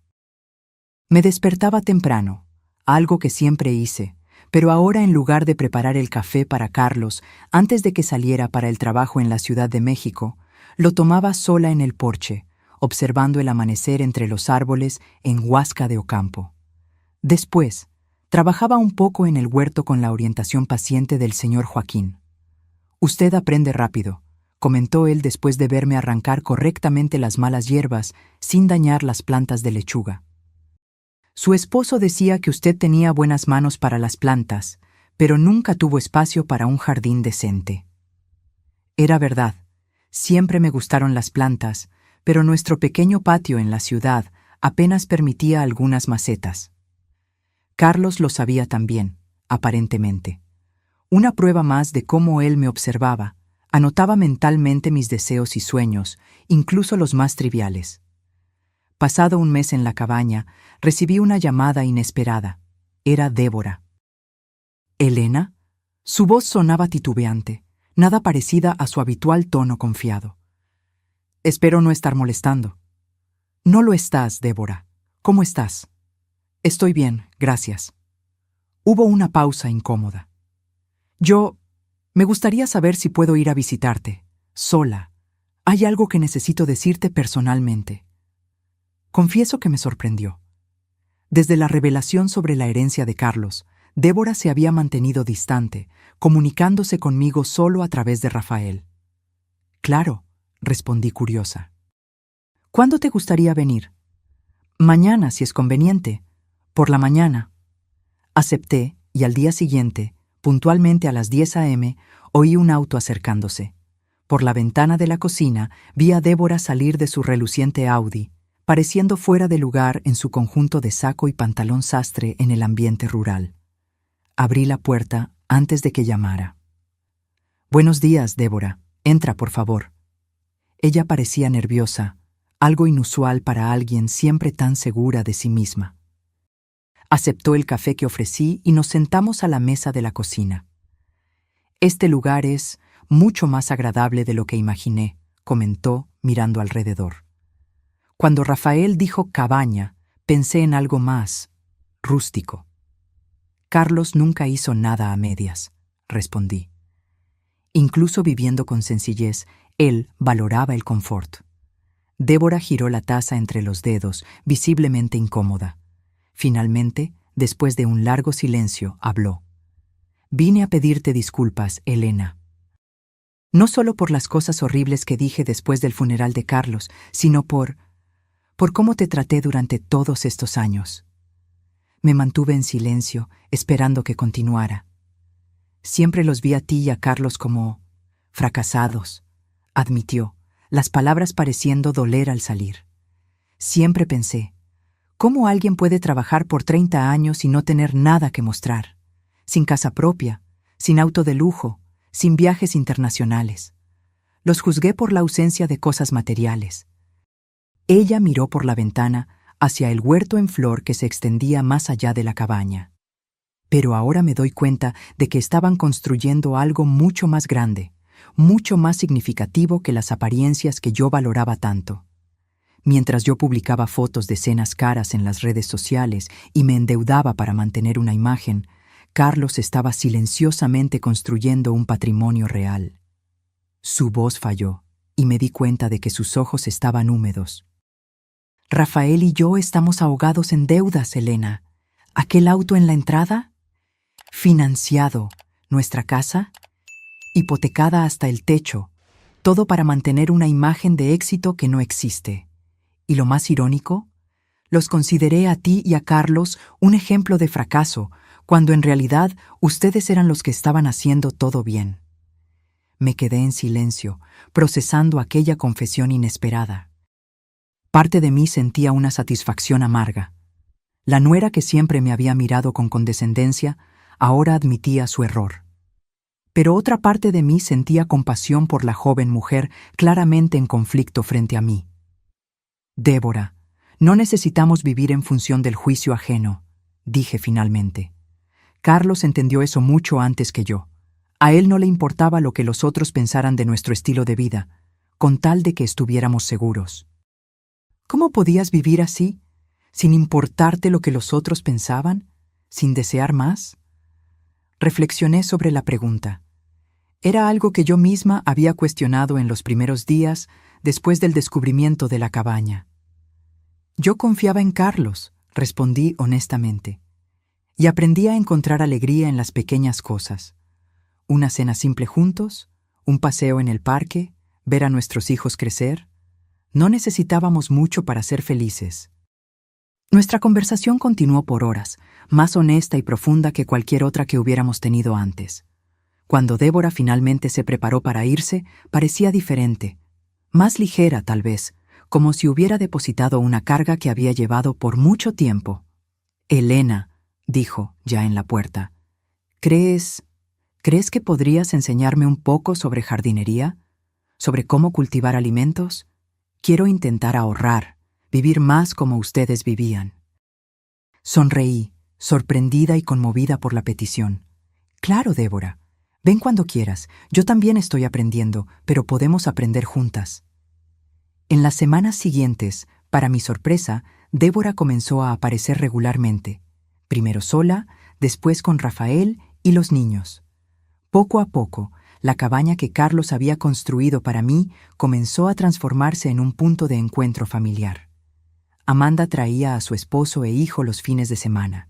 Speaker 1: Me despertaba temprano, algo que siempre hice, pero ahora en lugar de preparar el café para Carlos antes de que saliera para el trabajo en la Ciudad de México, lo tomaba sola en el porche, observando el amanecer entre los árboles en Huasca de Ocampo. Después, trabajaba un poco en el huerto con la orientación paciente del señor Joaquín. «Usted aprende rápido», comentó él después de verme arrancar correctamente las malas hierbas sin dañar las plantas de lechuga. «Su esposo decía que usted tenía buenas manos para las plantas, pero nunca tuvo espacio para un jardín decente». Era verdad, siempre me gustaron las plantas, pero nuestro pequeño patio en la ciudad apenas permitía algunas macetas. Carlos lo sabía también, aparentemente. Una prueba más de cómo él me observaba, anotaba mentalmente mis deseos y sueños, incluso los más triviales. Pasado un mes en la cabaña, recibí una llamada inesperada. Era Débora. «¿Elena?» Su voz sonaba titubeante, nada parecida a su habitual tono confiado. «Espero no estar molestando». «No lo estás, Débora. ¿Cómo estás?» «Estoy bien, gracias». Hubo una pausa incómoda. Me gustaría saber si puedo ir a visitarte, sola, Hay algo que necesito decirte personalmente. Confieso que me sorprendió. Desde la revelación sobre la herencia de Carlos, Débora se había mantenido distante, comunicándose conmigo solo a través de Rafael. Claro, respondí curiosa. ¿Cuándo te gustaría venir? Mañana, si es conveniente. Por la mañana. Acepté, y al día siguiente, puntualmente a las 10 a.m., oí un auto acercándose. Por la ventana de la cocina vi a Débora salir de su reluciente Audi, pareciendo fuera de lugar en su conjunto de saco y pantalón sastre en el ambiente rural. Abrí la puerta antes de que llamara. «Buenos días, Débora. Entra, por favor». Ella parecía nerviosa, algo inusual para alguien siempre tan segura de sí misma. Aceptó el café que ofrecí y nos sentamos a la mesa de la cocina. «Este lugar es mucho más agradable de lo que imaginé», comentó, mirando alrededor. Cuando Rafael dijo cabaña, pensé en algo más rústico. «Carlos nunca hizo nada a medias», respondí. Incluso viviendo con sencillez, él valoraba el confort. Débora giró la taza entre los dedos, visiblemente incómoda. Finalmente, después de un largo silencio, habló. «Vine a pedirte disculpas, Elena. No solo por las cosas horribles que dije después del funeral de Carlos, sino por cómo te traté durante todos estos años». Me mantuve en silencio, esperando que continuara. «Siempre los vi a ti y a Carlos como fracasados», admitió, las palabras pareciendo doler al salir. «Siempre pensé, ¿cómo alguien puede trabajar por 30 años y no tener nada que mostrar? Sin casa propia, sin auto de lujo, sin viajes internacionales. Los juzgué por la ausencia de cosas materiales». Ella miró por la ventana hacia el huerto en flor que se extendía más allá de la cabaña. «Pero ahora me doy cuenta de que estaban construyendo algo mucho más grande, mucho más significativo que las apariencias que yo valoraba tanto. Mientras yo publicaba fotos de cenas caras en las redes sociales y me endeudaba para mantener una imagen, Carlos estaba silenciosamente construyendo un patrimonio real». Su voz falló, y me di cuenta de que sus ojos estaban húmedos. «Rafael y yo estamos ahogados en deudas, Elena. ¿Aquel auto en la entrada? Financiado. ¿Nuestra casa? Hipotecada hasta el techo. Todo para mantener una imagen de éxito que no existe. Y lo más irónico, los consideré a ti y a Carlos un ejemplo de fracaso, cuando en realidad ustedes eran los que estaban haciendo todo bien». Me quedé en silencio, procesando aquella confesión inesperada. Parte de mí sentía una satisfacción amarga. La nuera que siempre me había mirado con condescendencia, ahora admitía su error. Pero otra parte de mí sentía compasión por la joven mujer claramente en conflicto frente a mí. «Débora, no necesitamos vivir en función del juicio ajeno», dije finalmente. Carlos entendió eso mucho antes que yo. A él no le importaba lo que los otros pensaran de nuestro estilo de vida, con tal de que estuviéramos seguros. ¿Cómo podías vivir así, sin importarte lo que los otros pensaban, sin desear más? Reflexioné sobre la pregunta. Era algo que yo misma había cuestionado en los primeros días después del descubrimiento de la cabaña. Yo confiaba en Carlos, respondí honestamente, y aprendí a encontrar alegría en las pequeñas cosas. Una cena simple juntos, un paseo en el parque, ver a nuestros hijos crecer. No necesitábamos mucho para ser felices. Nuestra conversación continuó por horas, más honesta y profunda que cualquier otra que hubiéramos tenido antes. Cuando Débora finalmente se preparó para irse, parecía diferente, más ligera tal vez, como si hubiera depositado una carga que había llevado por mucho tiempo. «Elena», dijo, ya en la puerta, ¿crees que podrías enseñarme un poco sobre jardinería? ¿Sobre cómo cultivar alimentos? Quiero intentar ahorrar, vivir más como ustedes vivían». Sonreí, sorprendida y conmovida por la petición. «Claro, Débora. Ven cuando quieras. Yo también estoy aprendiendo, pero podemos aprender juntas». En las semanas siguientes, para mi sorpresa, Débora comenzó a aparecer regularmente. Primero sola, después con Rafael y los niños. Poco a poco, La cabaña que Carlos había construido para mí comenzó a transformarse en un punto de encuentro familiar. Amanda traía a su esposo e hijo los fines de semana.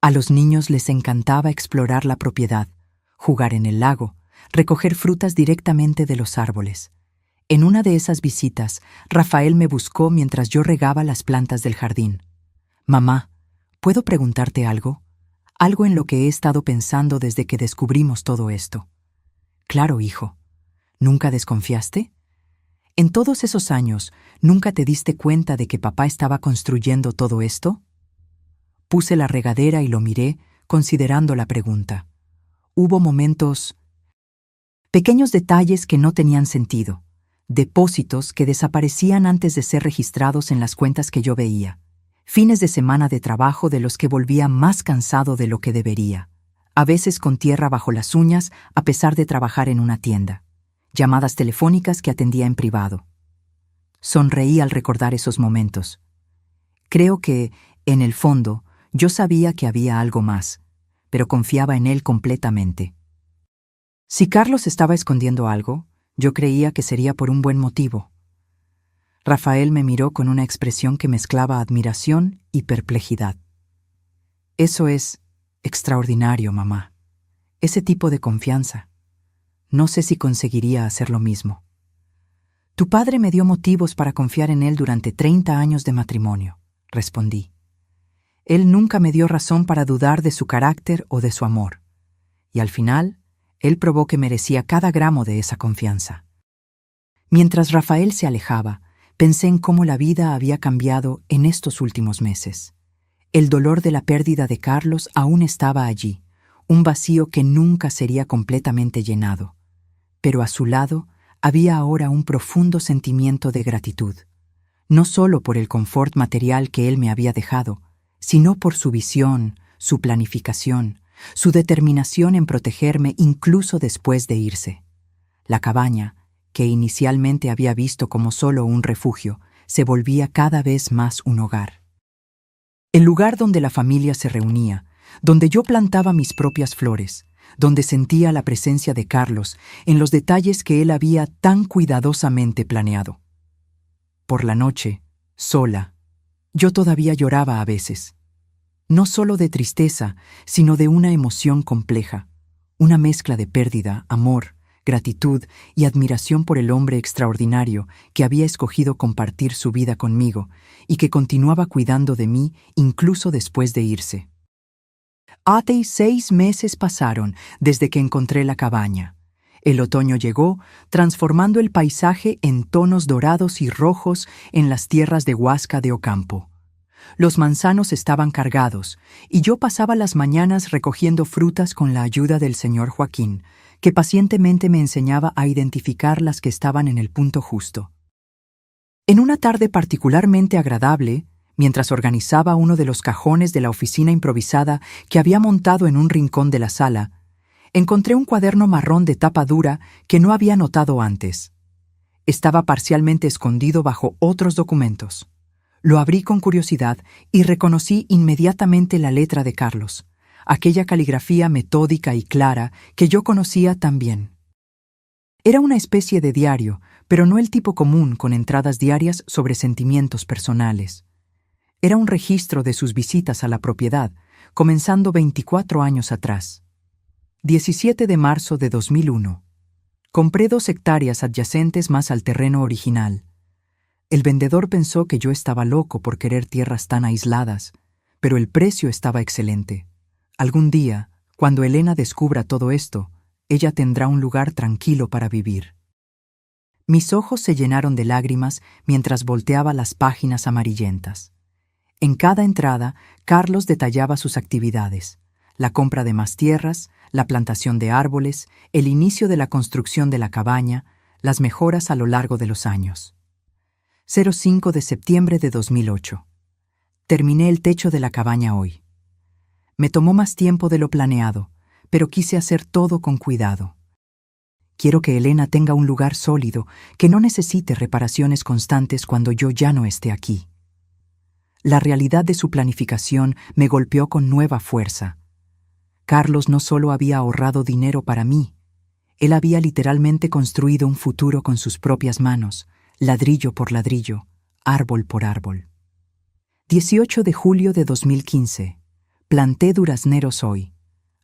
Speaker 1: A los niños les encantaba explorar la propiedad, jugar en el lago, recoger frutas directamente de los árboles. En una de esas visitas, Rafael me buscó mientras yo regaba las plantas del jardín. «Mamá, ¿puedo preguntarte algo? Algo en lo que he estado pensando desde que descubrimos todo esto». «Claro, hijo. ¿Nunca desconfiaste? En todos esos años, ¿nunca te diste cuenta de que papá estaba construyendo todo esto?» Puse la regadera y lo miré, considerando la pregunta. Hubo momentos, pequeños detalles que no tenían sentido, depósitos que desaparecían antes de ser registrados en las cuentas que yo veía, fines de semana de trabajo de los que volvía más cansado de lo que debería, a veces con tierra bajo las uñas a pesar de trabajar en una tienda, llamadas telefónicas que atendía en privado. Sonreí al recordar esos momentos. Creo que, en el fondo, yo sabía que había algo más, pero confiaba en él completamente. Si Carlos estaba escondiendo algo, yo creía que sería por un buen motivo. Rafael me miró con una expresión que mezclaba admiración y perplejidad. «Eso es extraordinario, mamá. Ese tipo de confianza. No sé si conseguiría hacer lo mismo. Tu padre me dio motivos para confiar en él durante 30 años de matrimonio», respondí. Él nunca me dio razón para dudar de su carácter o de su amor. Y al final, él probó que merecía cada gramo de esa confianza. Mientras Rafael se alejaba, pensé en cómo la vida había cambiado en estos últimos meses. El dolor de la pérdida de Carlos aún estaba allí, un vacío que nunca sería completamente llenado. Pero a su lado había ahora un profundo sentimiento de gratitud, no solo por el confort material que él me había dejado, sino por su visión, su planificación, su determinación en protegerme incluso después de irse. La cabaña, que inicialmente había visto como solo un refugio, se volvía cada vez más un hogar. El lugar donde la familia se reunía, donde yo plantaba mis propias flores, donde sentía la presencia de Carlos en los detalles que él había tan cuidadosamente planeado. Por la noche, sola, yo todavía lloraba a veces. No solo de tristeza, sino de una emoción compleja, una mezcla de pérdida, amor, gratitud y admiración por el hombre extraordinario que había escogido compartir su vida conmigo y que continuaba cuidando de mí incluso después de irse. Hace 6 meses pasaron desde que encontré la cabaña. El otoño llegó, transformando el paisaje en tonos dorados y rojos en las tierras de Huasca de Ocampo. Los manzanos estaban cargados, y yo pasaba las mañanas recogiendo frutas con la ayuda del señor Joaquín, que pacientemente me enseñaba a identificar las que estaban en el punto justo. En una tarde particularmente agradable, mientras organizaba uno de los cajones de la oficina improvisada que había montado en un rincón de la sala, encontré un cuaderno marrón de tapa dura que no había notado antes. Estaba parcialmente escondido bajo otros documentos. Lo abrí con curiosidad y reconocí inmediatamente la letra de Carlos, aquella caligrafía metódica y clara que yo conocía tan bien. Era una especie de diario, pero no el tipo común con entradas diarias sobre sentimientos personales. Era un registro de sus visitas a la propiedad, comenzando 24 años atrás. 17 de marzo de 2001. Compré 2 hectáreas adyacentes más al terreno original. El vendedor pensó que yo estaba loco por querer tierras tan aisladas, pero el precio estaba excelente. Algún día, cuando Elena descubra todo esto, ella tendrá un lugar tranquilo para vivir. Mis ojos se llenaron de lágrimas mientras volteaba las páginas amarillentas. En cada entrada, Carlos detallaba sus actividades: la compra de más tierras, la plantación de árboles, el inicio de la construcción de la cabaña, las mejoras a lo largo de los años. 05 de septiembre de 2008. Terminé el techo de la cabaña hoy. Me tomó más tiempo de lo planeado, pero quise hacer todo con cuidado. Quiero que Elena tenga un lugar sólido, que no necesite reparaciones constantes cuando yo ya no esté aquí. La realidad de su planificación me golpeó con nueva fuerza. Carlos no solo había ahorrado dinero para mí, Él había literalmente construido un futuro con sus propias manos, ladrillo por ladrillo, árbol por árbol. 18 de julio de 2015. Planté durazneros hoy.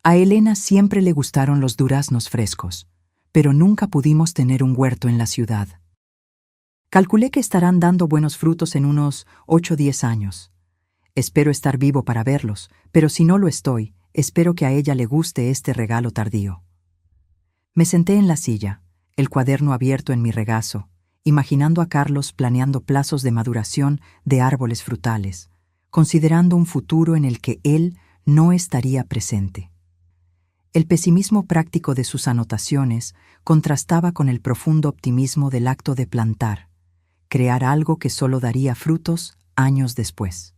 Speaker 1: A Elena siempre le gustaron los duraznos frescos, pero nunca pudimos tener un huerto en la ciudad. Calculé que estarán dando buenos frutos en unos 8 o 10 años. Espero estar vivo para verlos, pero si no lo estoy, espero que a ella le guste este regalo tardío. Me senté en la silla, el cuaderno abierto en mi regazo, imaginando a Carlos planeando plazos de maduración de árboles frutales, considerando un futuro en el que él no estaría presente. El pesimismo práctico de sus anotaciones contrastaba con el profundo optimismo del acto de plantar, crear algo que solo daría frutos años después.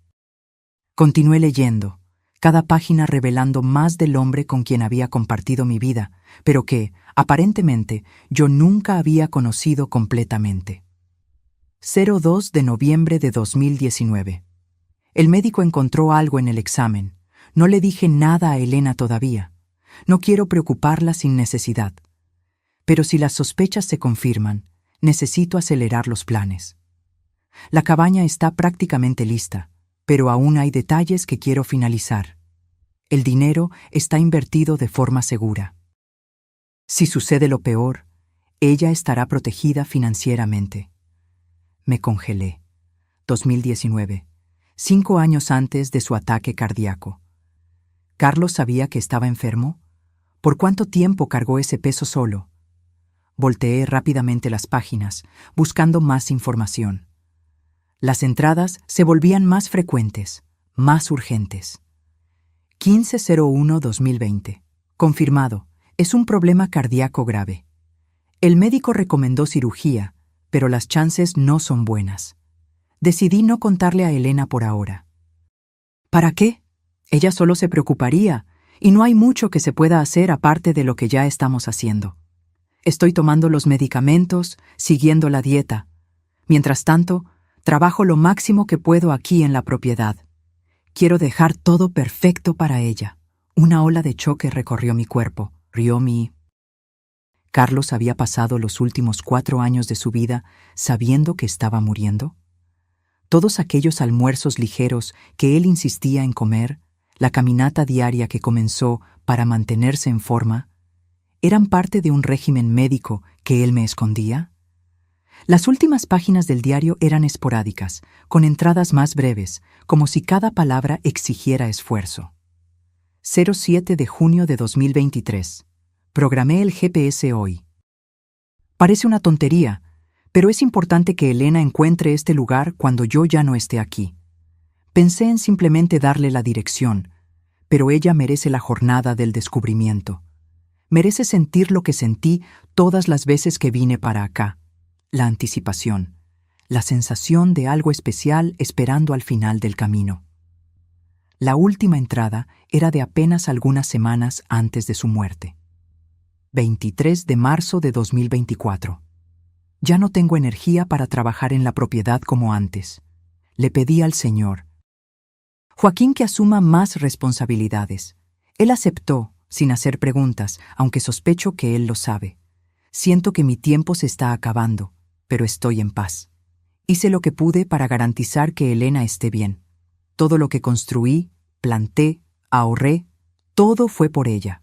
Speaker 1: Continué leyendo, cada página revelando más del hombre con quien había compartido mi vida, pero que, aparentemente, yo nunca había conocido completamente. 02 de noviembre de 2019. El médico encontró algo en el examen. No le dije nada a Elena todavía. No quiero preocuparla sin necesidad. Pero si las sospechas se confirman, necesito acelerar los planes. La cabaña está prácticamente lista, pero aún hay detalles que quiero finalizar. El dinero está invertido de forma segura. Si sucede lo peor, ella estará protegida financieramente. Me congelé. 2019, 5 años antes de su ataque cardíaco. ¿Carlos sabía que estaba enfermo? ¿Por cuánto tiempo cargó ese peso solo? Volteé rápidamente las páginas, buscando más información. Las entradas se volvían más frecuentes, más urgentes. 15/01/2020. Confirmado, es un problema cardíaco grave. El médico recomendó cirugía, pero las chances no son buenas. Decidí no contarle a Elena por ahora. ¿Para qué? Ella solo se preocuparía, y no hay mucho que se pueda hacer aparte de lo que ya estamos haciendo. Estoy tomando los medicamentos, siguiendo la dieta. Mientras tanto, trabajo lo máximo que puedo aquí en la propiedad. Quiero dejar todo perfecto para ella. Una ola de choque recorrió mi cuerpo, rió mi... ¿Carlos había pasado los últimos 4 años de su vida sabiendo que estaba muriendo? Todos aquellos almuerzos ligeros que él insistía en comer, la caminata diaria que comenzó para mantenerse en forma, ¿eran parte de un régimen médico que él me escondía? Las últimas páginas del diario eran esporádicas, con entradas más breves, como si cada palabra exigiera esfuerzo. 07 de junio de 2023. Programé el GPS hoy. Parece una tontería, pero es importante que Elena encuentre este lugar cuando yo ya no esté aquí. Pensé en simplemente darle la dirección, pero ella merece la jornada del descubrimiento. Merece sentir lo que sentí todas las veces que vine para acá. La anticipación, la sensación de algo especial esperando al final del camino. La última entrada era de apenas algunas semanas antes de su muerte. 23 de marzo de 2024. Ya no tengo energía para trabajar en la propiedad como antes. Le pedí al Señor, Joaquín, que asuma más responsabilidades. Él aceptó, sin hacer preguntas, aunque sospecho que él lo sabe. Siento que mi tiempo se está acabando, pero estoy en paz. Hice lo que pude para garantizar que Elena esté bien. Todo lo que construí, planté, ahorré, todo fue por ella.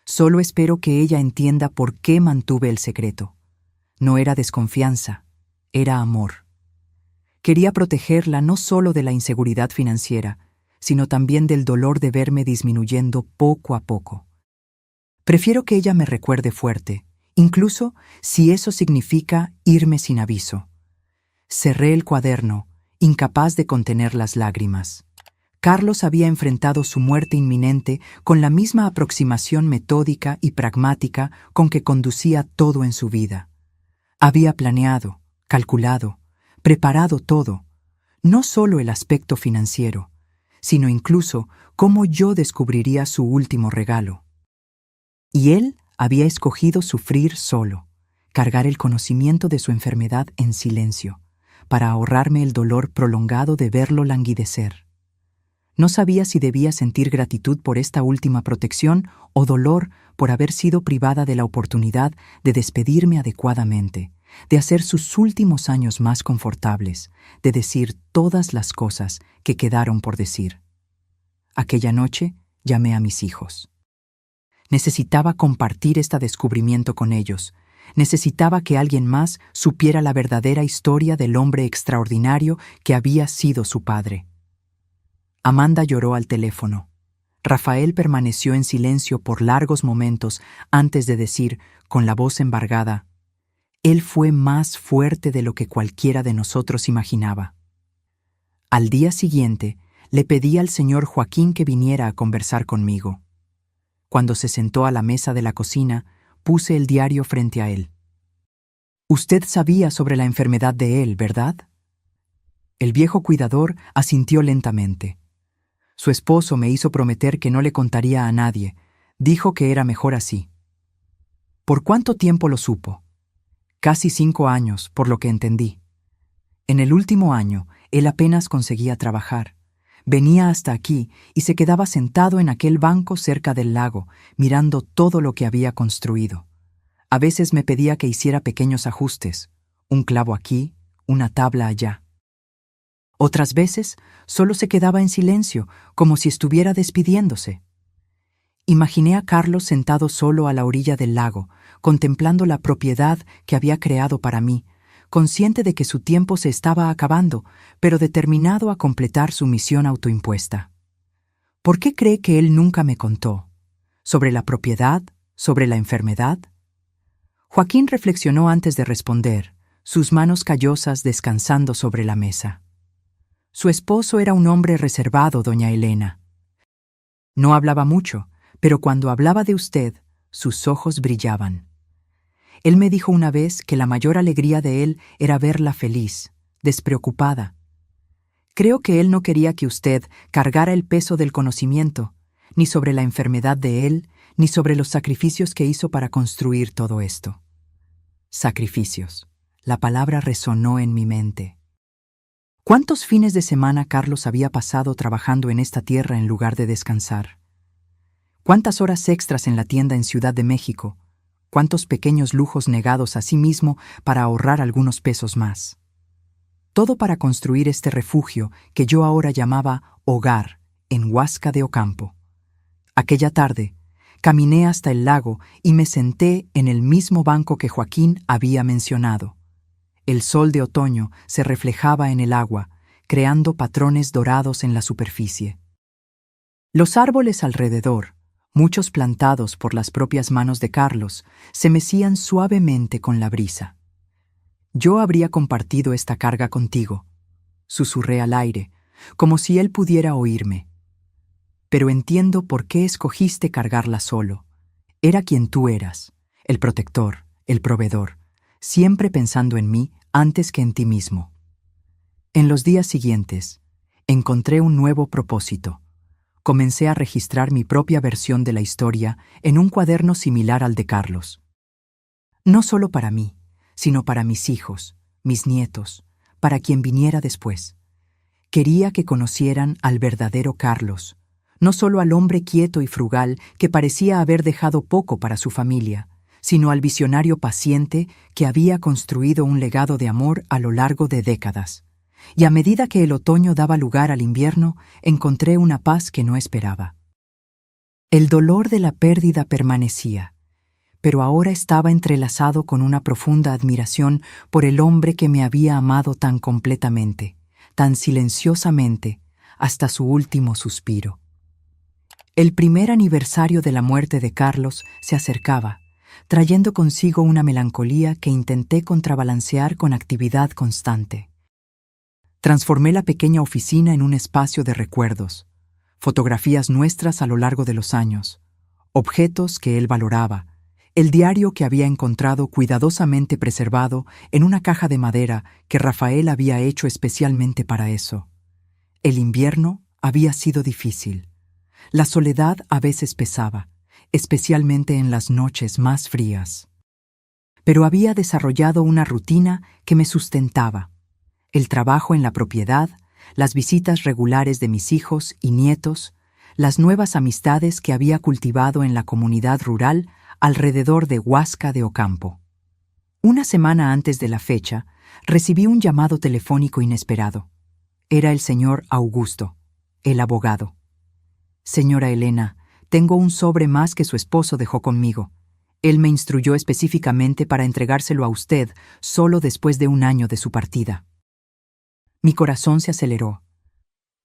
Speaker 1: Solo espero que ella entienda por qué mantuve el secreto. No era desconfianza, era amor. Quería protegerla no solo de la inseguridad financiera, sino también del dolor de verme disminuyendo poco a poco. Prefiero que ella me recuerde fuerte, incluso si eso significa irme sin aviso. Cerré el cuaderno, incapaz de contener las lágrimas. Carlos había enfrentado su muerte inminente con la misma aproximación metódica y pragmática con que conducía todo en su vida. Había planeado, calculado, preparado todo, no solo el aspecto financiero, sino incluso cómo yo descubriría su último regalo. Y él había escogido sufrir solo, cargar el conocimiento de su enfermedad en silencio, para ahorrarme el dolor prolongado de verlo languidecer. No sabía si debía sentir gratitud por esta última protección o dolor por haber sido privada de la oportunidad de despedirme adecuadamente, de hacer sus últimos años más confortables, de decir todas las cosas que quedaron por decir. Aquella noche llamé a mis hijos. Necesitaba compartir este descubrimiento con ellos. Necesitaba que alguien más supiera la verdadera historia del hombre extraordinario que había sido su padre. Amanda lloró al teléfono. Rafael permaneció en silencio por largos momentos antes de decir, con la voz embargada, «Él fue más fuerte de lo que cualquiera de nosotros imaginaba». Al día siguiente, le pedí al señor Joaquín que viniera a conversar conmigo. Cuando se sentó a la mesa de la cocina, puse el diario frente a él. «Usted sabía sobre la enfermedad de él, ¿verdad?». El viejo cuidador asintió lentamente. Su esposo me hizo prometer que no le contaría a nadie. Dijo que era mejor así. ¿Por cuánto tiempo lo supo? Casi 5 años, por lo que entendí. En el último año, él apenas conseguía trabajar. Venía hasta aquí y se quedaba sentado en aquel banco cerca del lago, mirando todo lo que había construido. A veces me pedía que hiciera pequeños ajustes, un clavo aquí, una tabla allá. Otras veces solo se quedaba en silencio, como si estuviera despidiéndose. Imaginé a Carlos sentado solo a la orilla del lago, contemplando la propiedad que había creado para mí, consciente de que su tiempo se estaba acabando, pero determinado a completar su misión autoimpuesta. ¿Por qué cree que él nunca me contó? ¿Sobre la propiedad? ¿Sobre la enfermedad? Joaquín reflexionó antes de responder, sus manos callosas descansando sobre la mesa. Su esposo era un hombre reservado, doña Elena. No hablaba mucho, pero cuando hablaba de usted, sus ojos brillaban. Él me dijo una vez que la mayor alegría de él era verla feliz, despreocupada. Creo que él no quería que usted cargara el peso del conocimiento, ni sobre la enfermedad de él, ni sobre los sacrificios que hizo para construir todo esto. Sacrificios. La palabra resonó en mi mente. ¿Cuántos fines de semana Carlos había pasado trabajando en esta tierra en lugar de descansar? ¿Cuántas horas extras en la tienda en Ciudad de México? ¿Cuántos pequeños lujos negados a sí mismo para ahorrar algunos pesos más? Todo para construir este refugio que yo ahora llamaba hogar en Huasca de Ocampo. Aquella tarde, caminé hasta el lago y me senté en el mismo banco que Joaquín había mencionado. El sol de otoño se reflejaba en el agua, creando patrones dorados en la superficie. Los árboles alrededor, muchos plantados por las propias manos de Carlos, se mecían suavemente con la brisa. Yo habría compartido esta carga contigo, susurré al aire, como si él pudiera oírme. Pero entiendo por qué escogiste cargarla solo. Era quien tú eras, el protector, el proveedor, siempre pensando en mí antes que en ti mismo. En los días siguientes, encontré un nuevo propósito. Comencé a registrar mi propia versión de la historia en un cuaderno similar al de Carlos. No solo para mí, sino para mis hijos, mis nietos, para quien viniera después. Quería que conocieran al verdadero Carlos, no solo al hombre quieto y frugal que parecía haber dejado poco para su familia, sino al visionario paciente que había construido un legado de amor a lo largo de décadas. Y a medida que el otoño daba lugar al invierno, encontré una paz que no esperaba. El dolor de la pérdida permanecía, pero ahora estaba entrelazado con una profunda admiración por el hombre que me había amado tan completamente, tan silenciosamente, hasta su último suspiro. El primer aniversario de la muerte de Carlos se acercaba, trayendo consigo una melancolía que intenté contrabalancear con actividad constante. Transformé la pequeña oficina en un espacio de recuerdos, fotografías nuestras a lo largo de los años, objetos que él valoraba, el diario que había encontrado cuidadosamente preservado en una caja de madera que Rafael había hecho especialmente para eso. El invierno había sido difícil. La soledad a veces pesaba, especialmente en las noches más frías. Pero había desarrollado una rutina que me sustentaba. El trabajo en la propiedad, las visitas regulares de mis hijos y nietos, las nuevas amistades que había cultivado en la comunidad rural alrededor de Huasca de Ocampo. Una semana antes de la fecha, recibí un llamado telefónico inesperado. Era el señor Augusto, el abogado. Señora Elena, tengo un sobre más que su esposo dejó conmigo. Él me instruyó específicamente para entregárselo a usted solo después de un año de su partida. Mi corazón se aceleró.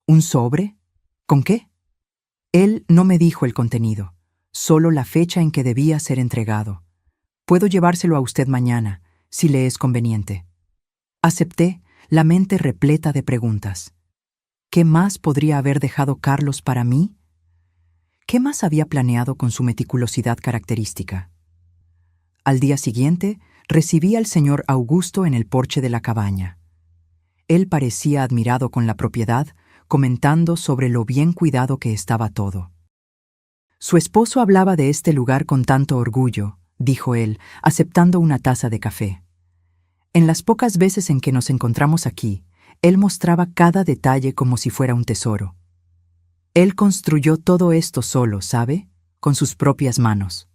Speaker 1: ¿Un sobre? ¿Con qué? Él no me dijo el contenido, solo la fecha en que debía ser entregado. Puedo llevárselo a usted mañana, si le es conveniente. Acepté, la mente repleta de preguntas. ¿Qué más podría haber dejado Carlos para mí? ¿Qué más había planeado con su meticulosidad característica? Al día siguiente, recibí al señor Augusto en el porche de la cabaña. Él parecía admirado con la propiedad, comentando sobre lo bien cuidado que estaba todo. Su esposo hablaba de este lugar con tanto orgullo, dijo él, aceptando una taza de café. En las pocas veces en que nos encontramos aquí, él mostraba cada detalle como si fuera un tesoro. Él construyó todo esto solo, ¿sabe? Con sus propias manos.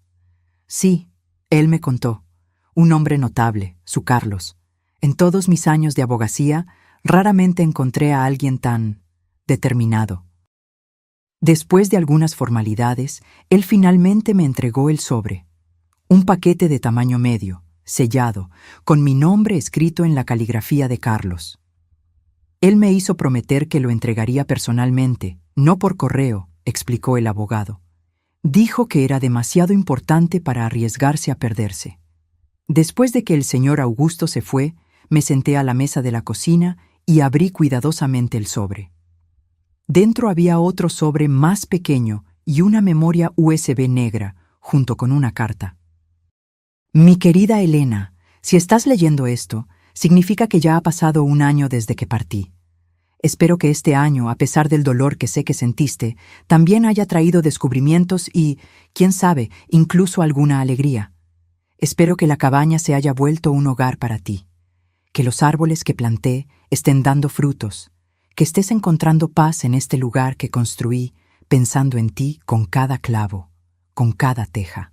Speaker 1: Sí, él me contó. Un hombre notable, su Carlos. En todos mis años de abogacía, raramente encontré a alguien tan determinado. Después de algunas formalidades, él finalmente me entregó el sobre. Un paquete de tamaño medio, sellado, con mi nombre escrito en la caligrafía de Carlos. Él me hizo prometer que lo entregaría personalmente, no por correo, explicó el abogado. Dijo que era demasiado importante para arriesgarse a perderse. Después de que el señor Augusto se fue, me senté a la mesa de la cocina y abrí cuidadosamente el sobre. Dentro había otro sobre más pequeño y una memoria USB negra, junto con una carta. Mi querida Elena, si estás leyendo esto, significa que ya ha pasado un año desde que partí. Espero que este año, a pesar del dolor que sé que sentiste, también haya traído descubrimientos y, quién sabe, incluso alguna alegría. Espero que la cabaña se haya vuelto un hogar para ti, que los árboles que planté estén dando frutos, que estés encontrando paz en este lugar que construí, pensando en ti con cada clavo, con cada teja.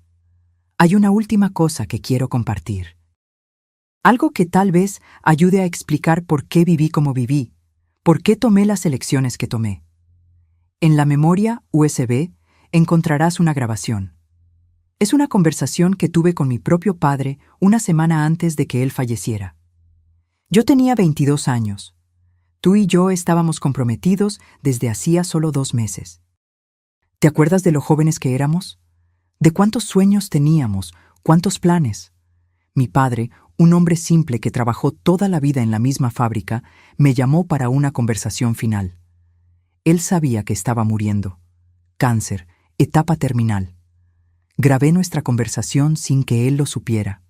Speaker 1: Hay una última cosa que quiero compartir. Algo que tal vez ayude a explicar por qué viví como viví, por qué tomé las elecciones que tomé. En la memoria USB encontrarás una grabación. Es una conversación que tuve con mi propio padre una semana antes de que él falleciera. Yo tenía 22 años. Tú y yo estábamos comprometidos desde hacía solo 2 meses. ¿Te acuerdas de lo jóvenes que éramos? ¿De cuántos sueños teníamos? ¿Cuántos planes? Mi padre, un hombre simple que trabajó toda la vida en la misma fábrica, me llamó para una conversación final. Él sabía que estaba muriendo. Cáncer, etapa terminal. Grabé nuestra conversación sin que él lo supiera.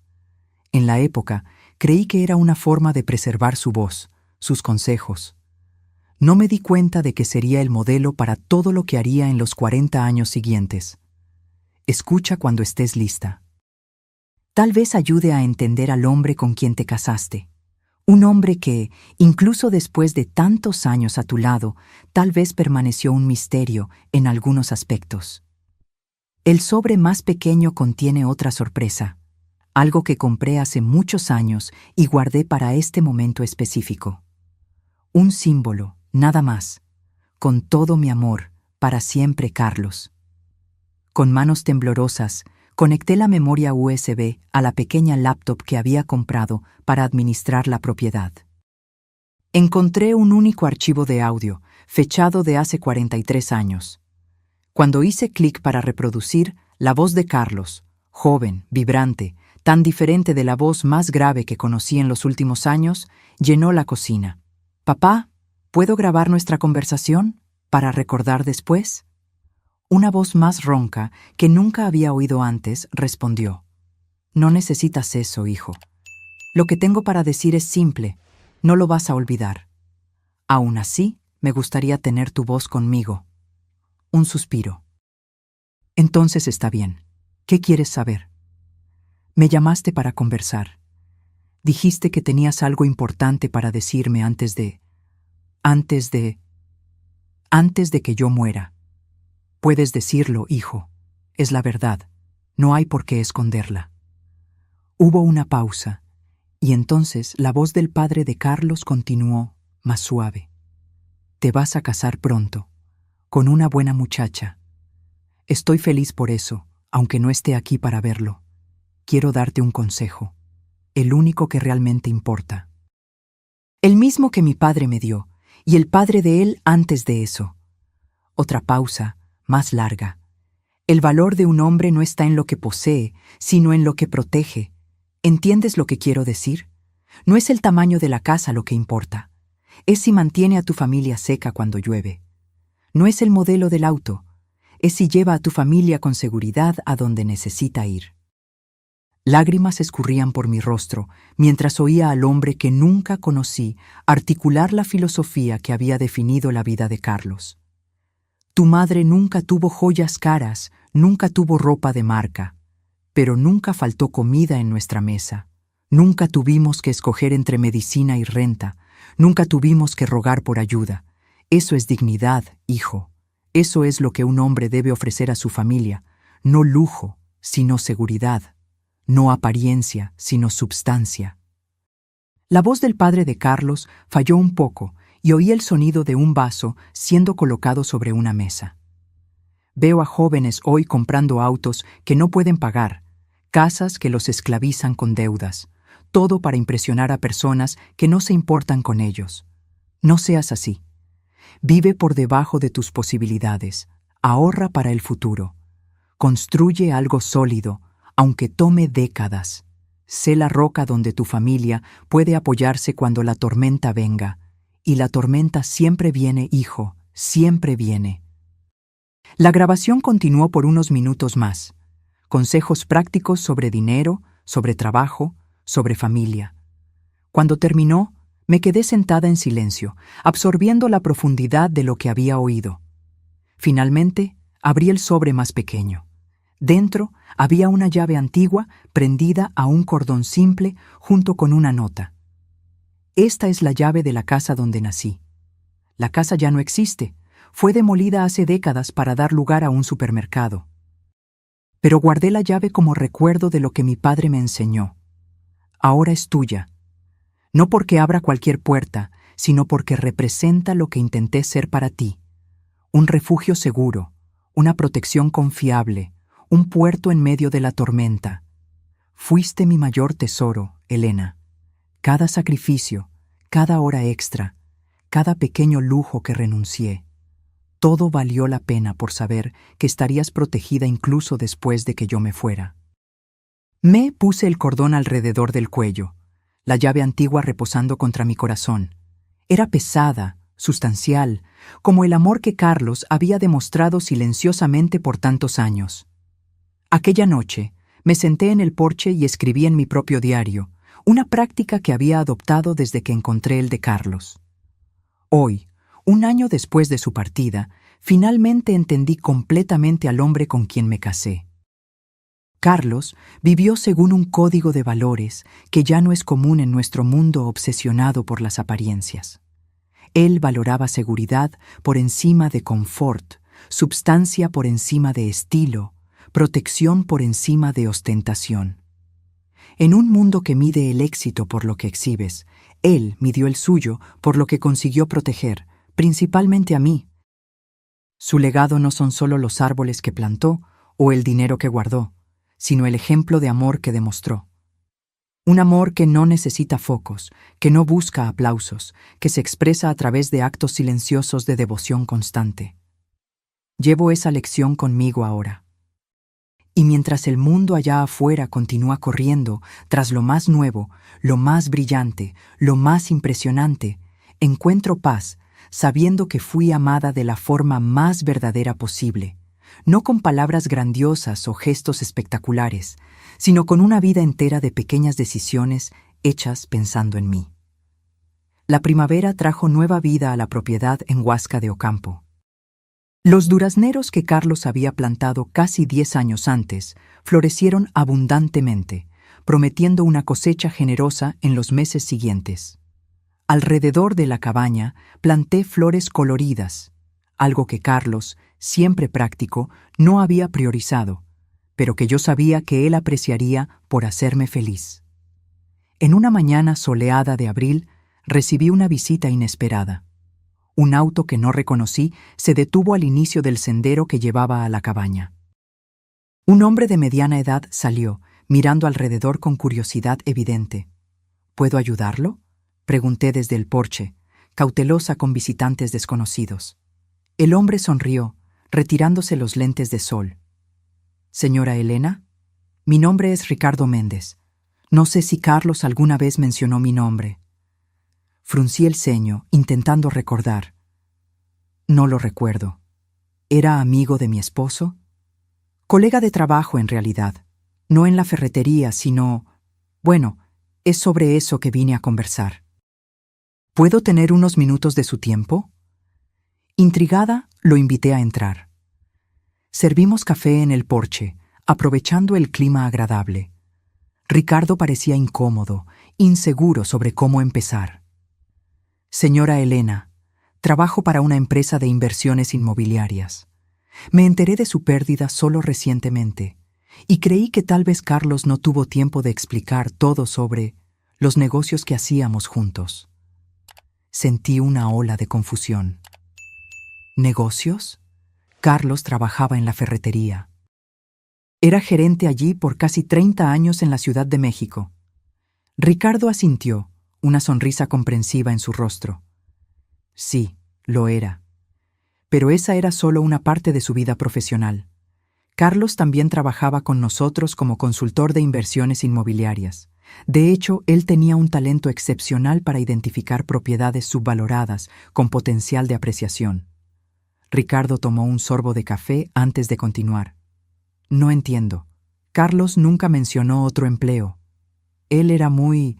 Speaker 1: En la época, creí que era una forma de preservar su voz, sus consejos. No me di cuenta de que sería el modelo para todo lo que haría en los 40 años siguientes. Escucha cuando estés lista. Tal vez ayude a entender al hombre con quien te casaste. Un hombre que, incluso después de tantos años a tu lado, tal vez permaneció un misterio en algunos aspectos. El sobre más pequeño contiene otra sorpresa, algo que compré hace muchos años y guardé para este momento específico. Un símbolo, nada más. Con todo mi amor, para siempre, Carlos. Con manos temblorosas, conecté la memoria USB a la pequeña laptop que había comprado para administrar la propiedad. Encontré un único archivo de audio, fechado de hace 43 años. Cuando hice clic para reproducir, la voz de Carlos, joven, vibrante, tan diferente de la voz más grave que conocí en los últimos años, llenó la cocina. «Papá, ¿puedo grabar nuestra conversación para recordar después?» Una voz más ronca, que nunca había oído antes, respondió. «No necesitas eso, hijo. Lo que tengo para decir es simple, no lo vas a olvidar. Aún así, me gustaría tener tu voz conmigo». Un suspiro. «Entonces está bien. ¿Qué quieres saber?» «Me llamaste para conversar. Dijiste que tenías algo importante para decirme antes de...» antes de que yo muera. Puedes decirlo, hijo. Es la verdad. No hay por qué esconderla. Hubo una pausa, y entonces la voz del padre de Carlos continuó, más suave. Te vas a casar pronto, con una buena muchacha. Estoy feliz por eso, aunque no esté aquí para verlo. Quiero darte un consejo, el único que realmente importa. El mismo que mi padre me dio, y el padre de él antes de eso. Otra pausa, más larga. El valor de un hombre no está en lo que posee, sino en lo que protege. ¿Entiendes lo que quiero decir? No es el tamaño de la casa lo que importa. Es si mantiene a tu familia seca cuando llueve. No es el modelo del auto. Es si lleva a tu familia con seguridad a donde necesita ir. Lágrimas escurrían por mi rostro mientras oía al hombre que nunca conocí articular la filosofía que había definido la vida de Carlos. Tu madre nunca tuvo joyas caras, nunca tuvo ropa de marca, pero nunca faltó comida en nuestra mesa. Nunca tuvimos que escoger entre medicina y renta, nunca tuvimos que rogar por ayuda. Eso es dignidad, hijo. Eso es lo que un hombre debe ofrecer a su familia, no lujo, sino seguridad. No apariencia, sino substancia. La voz del padre de Carlos falló un poco y oí el sonido de un vaso siendo colocado sobre una mesa. Veo a jóvenes hoy comprando autos que no pueden pagar, casas que los esclavizan con deudas, todo para impresionar a personas que no se importan con ellos. No seas así. Vive por debajo de tus posibilidades, ahorra para el futuro, construye algo sólido, aunque tome décadas. Sé la roca donde tu familia puede apoyarse cuando la tormenta venga. Y la tormenta siempre viene, hijo, siempre viene. La grabación continuó por unos minutos más. Consejos prácticos sobre dinero, sobre trabajo, sobre familia. Cuando terminó, me quedé sentada en silencio, absorbiendo la profundidad de lo que había oído. Finalmente, abrí el sobre más pequeño. Dentro había una llave antigua prendida a un cordón simple junto con una nota. Esta es la llave de la casa donde nací. La casa ya no existe. Fue demolida hace décadas para dar lugar a un supermercado. Pero guardé la llave como recuerdo de lo que mi padre me enseñó. Ahora es tuya. No porque abra cualquier puerta, sino porque representa lo que intenté ser para ti. Un refugio seguro, una protección confiable, un puerto en medio de la tormenta. Fuiste mi mayor tesoro, Elena. Cada sacrificio, cada hora extra, cada pequeño lujo que renuncié, todo valió la pena por saber que estarías protegida incluso después de que yo me fuera. Me puse el cordón alrededor del cuello, la llave antigua reposando contra mi corazón. Era pesada, sustancial, como el amor que Carlos había demostrado silenciosamente por tantos años. Aquella noche, me senté en el porche y escribí en mi propio diario, una práctica que había adoptado desde que encontré el de Carlos. Hoy, un año después de su partida, finalmente entendí completamente al hombre con quien me casé. Carlos vivió según un código de valores que ya no es común en nuestro mundo obsesionado por las apariencias. Él valoraba seguridad por encima de confort, substancia por encima de estilo, protección por encima de ostentación. En un mundo que mide el éxito por lo que exhibes, él midió el suyo por lo que consiguió proteger, principalmente a mí. Su legado no son solo los árboles que plantó o el dinero que guardó, sino el ejemplo de amor que demostró. Un amor que no necesita focos, que no busca aplausos, que se expresa a través de actos silenciosos de devoción constante. Llevo esa lección conmigo ahora. Y mientras el mundo allá afuera continúa corriendo tras lo más nuevo, lo más brillante, lo más impresionante, encuentro paz sabiendo que fui amada de la forma más verdadera posible, no con palabras grandiosas o gestos espectaculares, sino con una vida entera de pequeñas decisiones hechas pensando en mí. La primavera trajo nueva vida a la propiedad en Huasca de Ocampo. Los durazneros que Carlos había plantado casi 10 años antes florecieron abundantemente, prometiendo una cosecha generosa en los meses siguientes. Alrededor de la cabaña planté flores coloridas, algo que Carlos, siempre práctico, no había priorizado, pero que yo sabía que él apreciaría por hacerme feliz. En una mañana soleada de abril, recibí una visita inesperada. Un auto que no reconocí se detuvo al inicio del sendero que llevaba a la cabaña. Un hombre de mediana edad salió, mirando alrededor con curiosidad evidente. ¿Puedo ayudarlo?, pregunté desde el porche, cautelosa con visitantes desconocidos. El hombre sonrió, retirándose los lentes de sol. Señora Elena, mi nombre es Ricardo Méndez. No sé si Carlos alguna vez mencionó mi nombre. Fruncí el ceño, intentando recordar. No lo recuerdo. ¿Era amigo de mi esposo? Colega de trabajo, en realidad. No en la ferretería, sino... Bueno, es sobre eso que vine a conversar. ¿Puedo tener unos minutos de su tiempo? Intrigada, lo invité a entrar. Servimos café en el porche, aprovechando el clima agradable. Ricardo parecía incómodo, inseguro sobre cómo empezar. Señora Elena, trabajo para una empresa de inversiones inmobiliarias. Me enteré de su pérdida solo recientemente, y creí que tal vez Carlos no tuvo tiempo de explicar todo sobre los negocios que hacíamos juntos. Sentí una ola de confusión. ¿Negocios? Carlos trabajaba en la ferretería. Era gerente allí por casi 30 años en la Ciudad de México. Ricardo asintió, una sonrisa comprensiva en su rostro. Sí, lo era. Pero esa era solo una parte de su vida profesional. Carlos también trabajaba con nosotros como consultor de inversiones inmobiliarias. De hecho, él tenía un talento excepcional para identificar propiedades subvaloradas con potencial de apreciación. Ricardo tomó un sorbo de café antes de continuar. No entiendo. Carlos nunca mencionó otro empleo. Él era muy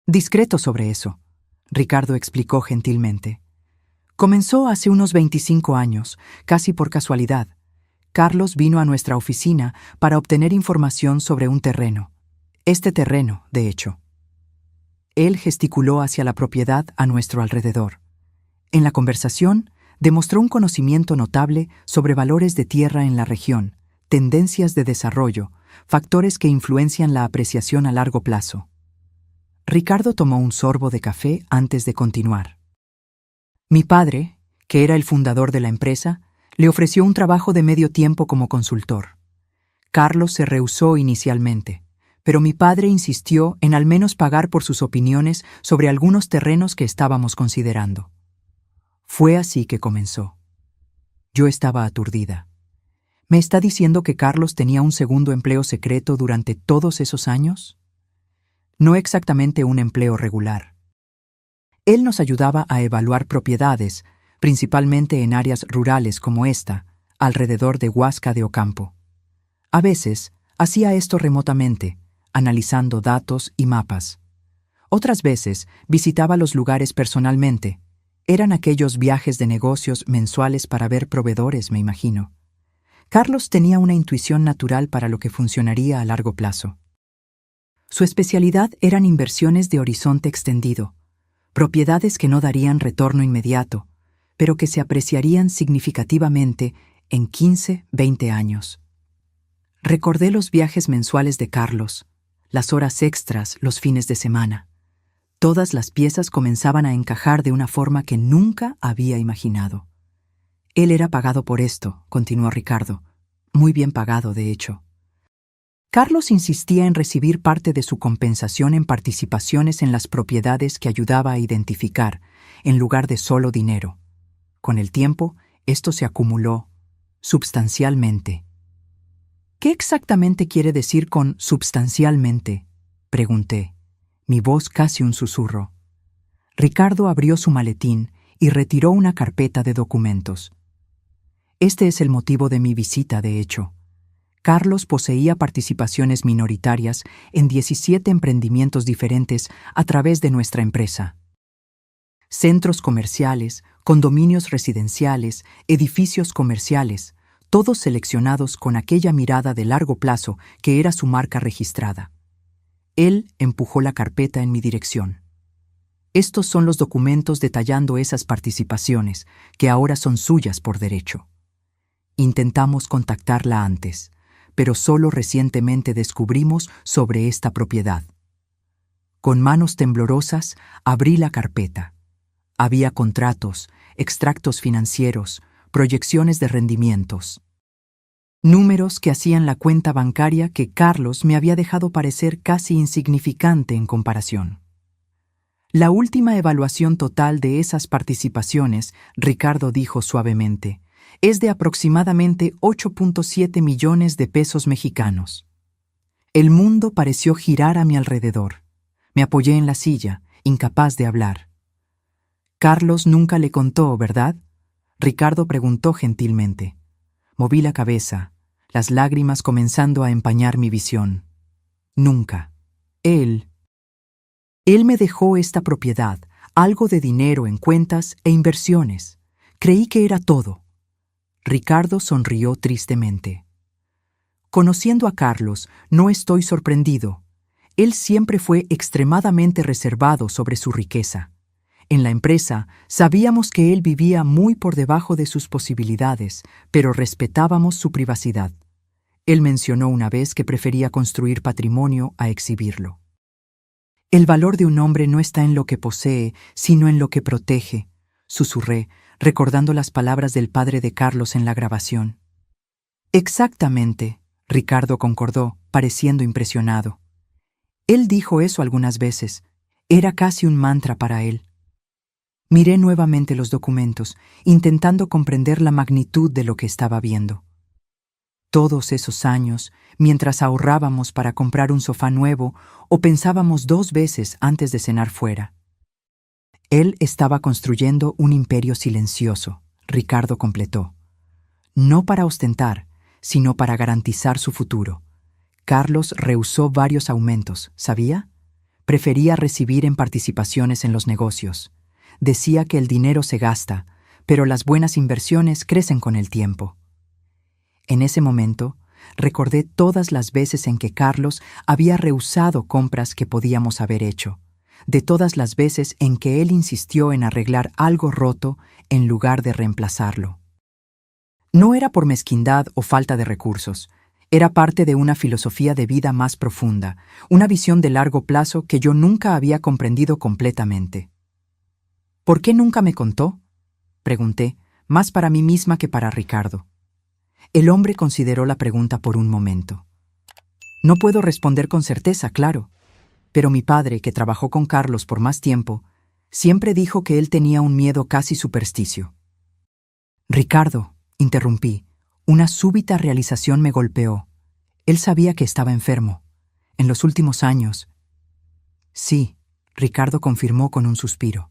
Speaker 1: discreto sobre eso, Ricardo explicó gentilmente. Comenzó hace unos 25 años, casi por casualidad. Carlos vino a nuestra oficina para obtener información sobre un terreno. Este terreno, de hecho. Él gesticuló hacia la propiedad a nuestro alrededor. En la conversación, demostró un conocimiento notable sobre valores de tierra en la región, tendencias de desarrollo, factores que influencian la apreciación a largo plazo. Ricardo tomó un sorbo de café antes de continuar. Mi padre, que era el fundador de la empresa, le ofreció un trabajo de medio tiempo como consultor. Carlos se rehusó inicialmente, pero mi padre insistió en al menos pagar por sus opiniones sobre algunos terrenos que estábamos considerando. Fue así que comenzó. Yo estaba aturdida. ¿Me está diciendo que Carlos tenía un segundo empleo secreto durante todos esos años? No exactamente un empleo regular. Él nos ayudaba a evaluar propiedades, principalmente en áreas rurales como esta, alrededor de Huasca de Ocampo. A veces, hacía esto remotamente, analizando datos y mapas. Otras veces, visitaba los lugares personalmente. Eran aquellos viajes de negocios mensuales para ver proveedores, me imagino. Carlos tenía una intuición natural para lo que funcionaría a largo plazo. Su especialidad eran inversiones de horizonte extendido, propiedades que no darían retorno inmediato, pero que se apreciarían significativamente en 15, 20 años. Recordé los viajes mensuales de Carlos, las horas extras los fines de semana. Todas las piezas comenzaban a encajar de una forma que nunca había imaginado. Él era pagado por esto, continuó Ricardo. Muy bien pagado, de hecho. Carlos insistía en recibir parte de su compensación en participaciones en las propiedades que ayudaba a identificar, en lugar de solo dinero. Con el tiempo, esto se acumuló substancialmente. ¿Qué exactamente quiere decir con substancialmente?, pregunté, mi voz casi un susurro. Ricardo abrió su maletín y retiró una carpeta de documentos. Este es el motivo de mi visita, de hecho. Carlos poseía participaciones minoritarias en 17 emprendimientos diferentes a través de nuestra empresa. Centros comerciales, condominios residenciales, edificios comerciales, todos seleccionados con aquella mirada de largo plazo que era su marca registrada. Él empujó la carpeta en mi dirección. Estos son los documentos detallando esas participaciones, que ahora son suyas por derecho. Intentamos contactarla antes, pero solo recientemente descubrimos sobre esta propiedad. Con manos temblorosas, abrí la carpeta. Había contratos, extractos financieros, proyecciones de rendimientos. Números que hacían la cuenta bancaria que Carlos me había dejado parecer casi insignificante en comparación. La última evaluación total de esas participaciones, Ricardo dijo suavemente, es de aproximadamente 8.7 millones de pesos mexicanos. El mundo pareció girar a mi alrededor. Me apoyé en la silla, incapaz de hablar. Carlos nunca le contó, ¿verdad? Ricardo preguntó gentilmente. Moví la cabeza, las lágrimas comenzando a empañar mi visión. Nunca. Él me dejó esta propiedad, algo de dinero en cuentas e inversiones. Creí que era todo. Ricardo sonrió tristemente. Conociendo a Carlos, no estoy sorprendido. Él siempre fue extremadamente reservado sobre su riqueza. En la empresa, sabíamos que él vivía muy por debajo de sus posibilidades, pero respetábamos su privacidad. Él mencionó una vez que prefería construir patrimonio a exhibirlo. El valor de un hombre no está en lo que posee, sino en lo que protege, susurré, recordando las palabras del padre de Carlos en la grabación. Exactamente, Ricardo concordó, pareciendo impresionado. Él dijo eso algunas veces. Era casi un mantra para él. Miré nuevamente los documentos, intentando comprender la magnitud de lo que estaba viendo. Todos esos años, mientras ahorrábamos para comprar un sofá nuevo o pensábamos 2 veces antes de cenar fuera. Él estaba construyendo un imperio silencioso, Ricardo completó. No para ostentar, sino para garantizar su futuro. Carlos rehusó varios aumentos, ¿sabía? Prefería recibir en participaciones en los negocios. Decía que el dinero se gasta, pero las buenas inversiones crecen con el tiempo. En ese momento, recordé todas las veces en que Carlos había rehusado compras que podíamos haber hecho, de todas las veces en que él insistió en arreglar algo roto en lugar de reemplazarlo. No era por mezquindad o falta de recursos, era parte de una filosofía de vida más profunda, una visión de largo plazo que yo nunca había comprendido completamente. ¿Por qué nunca me contó?, pregunté, más para mí misma que para Ricardo. El hombre consideró la pregunta por un momento. No puedo responder con certeza, claro, pero mi padre, que trabajó con Carlos por más tiempo, siempre dijo que él tenía un miedo casi supersticio. Ricardo, interrumpí, una súbita realización me golpeó. Él sabía que estaba enfermo. En los últimos años. Sí, Ricardo confirmó con un suspiro.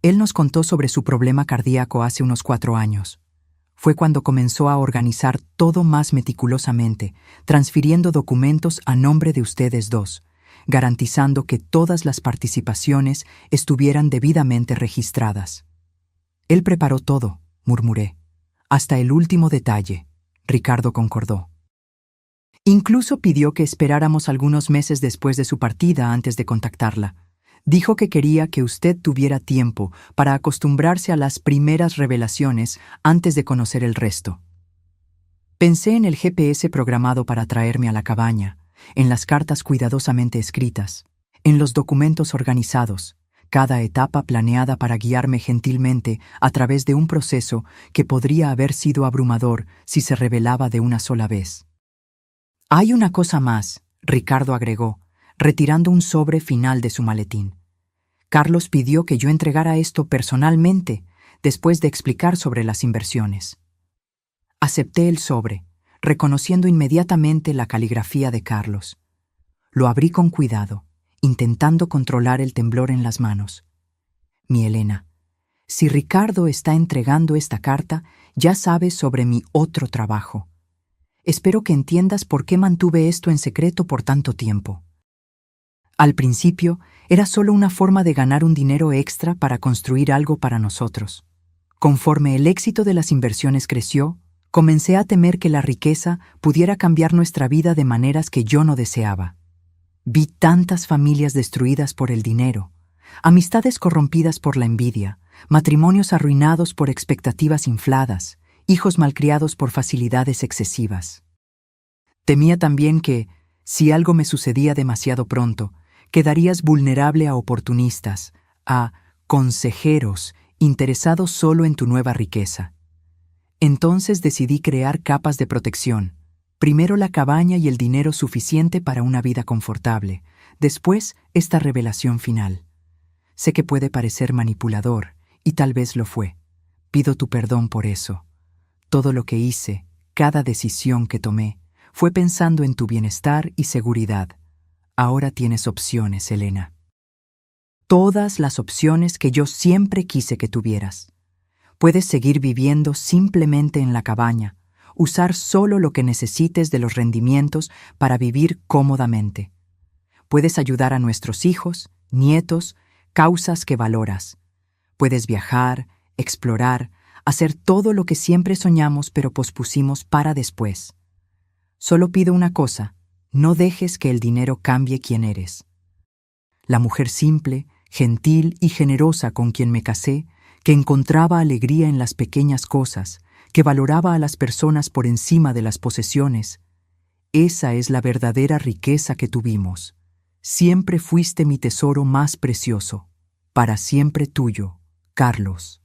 Speaker 1: Él nos contó sobre su problema cardíaco hace unos 4 años. Fue cuando comenzó a organizar todo más meticulosamente, transfiriendo documentos a nombre de ustedes dos, garantizando que todas las participaciones estuvieran debidamente registradas. Él preparó todo, murmuré. Hasta el último detalle, Ricardo concordó. Incluso pidió que esperáramos algunos meses después de su partida antes de contactarla. Dijo que quería que usted tuviera tiempo para acostumbrarse a las primeras revelaciones antes de conocer el resto. Pensé en el GPS programado para traerme a la cabaña, en las cartas cuidadosamente escritas, en los documentos organizados, cada etapa planeada para guiarme gentilmente a través de un proceso que podría haber sido abrumador si se revelaba de una sola vez. Hay una cosa más, Ricardo agregó, retirando un sobre final de su maletín. Carlos pidió que yo entregara esto personalmente, después de explicar sobre las inversiones. Acepté el sobre, reconociendo inmediatamente la caligrafía de Carlos. Lo abrí con cuidado, intentando controlar el temblor en las manos. Mi Elena, si Ricardo está entregando esta carta, ya sabes sobre mi otro trabajo. Espero que entiendas por qué mantuve esto en secreto por tanto tiempo. Al principio, era solo una forma de ganar un dinero extra para construir algo para nosotros. Conforme el éxito de las inversiones creció, comencé a temer que la riqueza pudiera cambiar nuestra vida de maneras que yo no deseaba. Vi tantas familias destruidas por el dinero, amistades corrompidas por la envidia, matrimonios arruinados por expectativas infladas, hijos malcriados por facilidades excesivas. Temía también que, si algo me sucedía demasiado pronto, quedarías vulnerable a oportunistas, a consejeros interesados solo en tu nueva riqueza. Entonces decidí crear capas de protección. Primero la cabaña y el dinero suficiente para una vida confortable. Después, esta revelación final. Sé que puede parecer manipulador, y tal vez lo fue. Pido tu perdón por eso. Todo lo que hice, cada decisión que tomé, fue pensando en tu bienestar y seguridad. Ahora tienes opciones, Elena. Todas las opciones que yo siempre quise que tuvieras. Puedes seguir viviendo simplemente en la cabaña, usar solo lo que necesites de los rendimientos para vivir cómodamente. Puedes ayudar a nuestros hijos, nietos, causas que valoras. Puedes viajar, explorar, hacer todo lo que siempre soñamos pero pospusimos para después. Solo pido una cosa, no dejes que el dinero cambie quién eres. La mujer simple, gentil y generosa con quien me casé, que encontraba alegría en las pequeñas cosas, que valoraba a las personas por encima de las posesiones. Esa es la verdadera riqueza que tuvimos. Siempre fuiste mi tesoro más precioso. Para siempre tuyo, Carlos.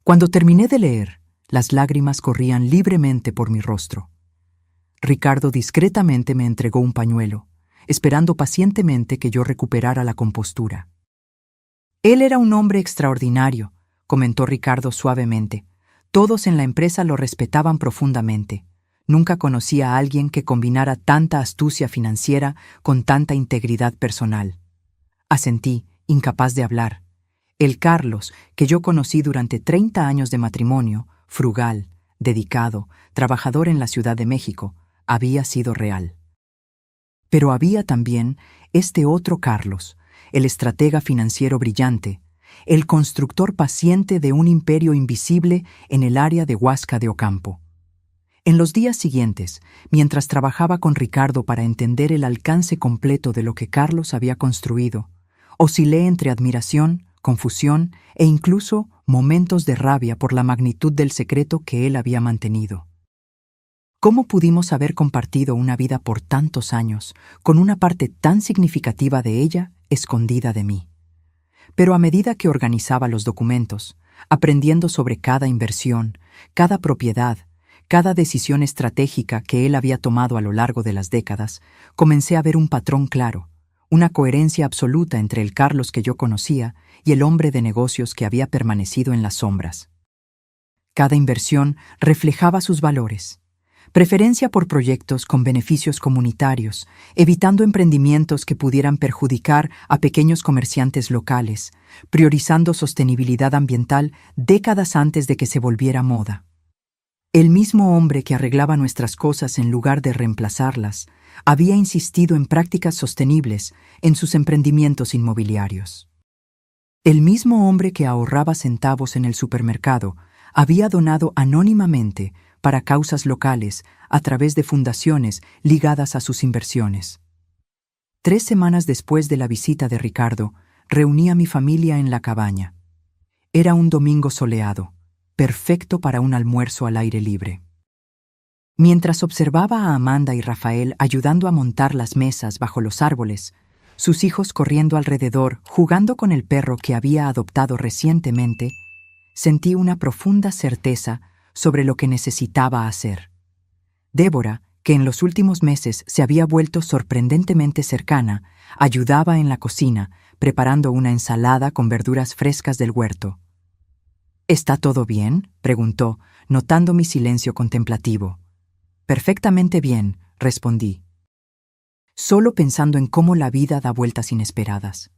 Speaker 1: Cuando terminé de leer, las lágrimas corrían libremente por mi rostro. Ricardo discretamente me entregó un pañuelo, esperando pacientemente que yo recuperara la compostura. Él era un hombre extraordinario, comentó Ricardo suavemente. Todos en la empresa lo respetaban profundamente. Nunca conocí a alguien que combinara tanta astucia financiera con tanta integridad personal. Asentí, incapaz de hablar. El Carlos, que yo conocí durante 30 años de matrimonio, frugal, dedicado, trabajador en la Ciudad de México, había sido real. Pero había también este otro Carlos, el estratega financiero brillante, el constructor paciente de un imperio invisible en el área de Huasca de Ocampo. En los días siguientes, mientras trabajaba con Ricardo para entender el alcance completo de lo que Carlos había construido, oscilé entre admiración, confusión e incluso momentos de rabia por la magnitud del secreto que él había mantenido. ¿Cómo pudimos haber compartido una vida por tantos años, con una parte tan significativa de ella escondida de mí? Pero a medida que organizaba los documentos, aprendiendo sobre cada inversión, cada propiedad, cada decisión estratégica que él había tomado a lo largo de las décadas, comencé a ver un patrón claro, una coherencia absoluta entre el Carlos que yo conocía y el hombre de negocios que había permanecido en las sombras. Cada inversión reflejaba sus valores. Preferencia por proyectos con beneficios comunitarios, evitando emprendimientos que pudieran perjudicar a pequeños comerciantes locales, priorizando sostenibilidad ambiental décadas antes de que se volviera moda. El mismo hombre que arreglaba nuestras cosas en lugar de reemplazarlas, había insistido en prácticas sostenibles en sus emprendimientos inmobiliarios. El mismo hombre que ahorraba centavos en el supermercado había donado anónimamente para causas locales a través de fundaciones ligadas a sus inversiones. 3 semanas después de la visita de Ricardo, reuní a mi familia en la cabaña. Era un domingo soleado, perfecto para un almuerzo al aire libre. Mientras observaba a Amanda y Rafael ayudando a montar las mesas bajo los árboles, sus hijos corriendo alrededor, jugando con el perro que había adoptado recientemente, sentí una profunda certeza sobre lo que necesitaba hacer. Débora, que en los últimos meses se había vuelto sorprendentemente cercana, ayudaba en la cocina, preparando una ensalada con verduras frescas del huerto. ¿Está todo bien?, preguntó, notando mi silencio contemplativo. Perfectamente bien, respondí, solo pensando en cómo la vida da vueltas inesperadas.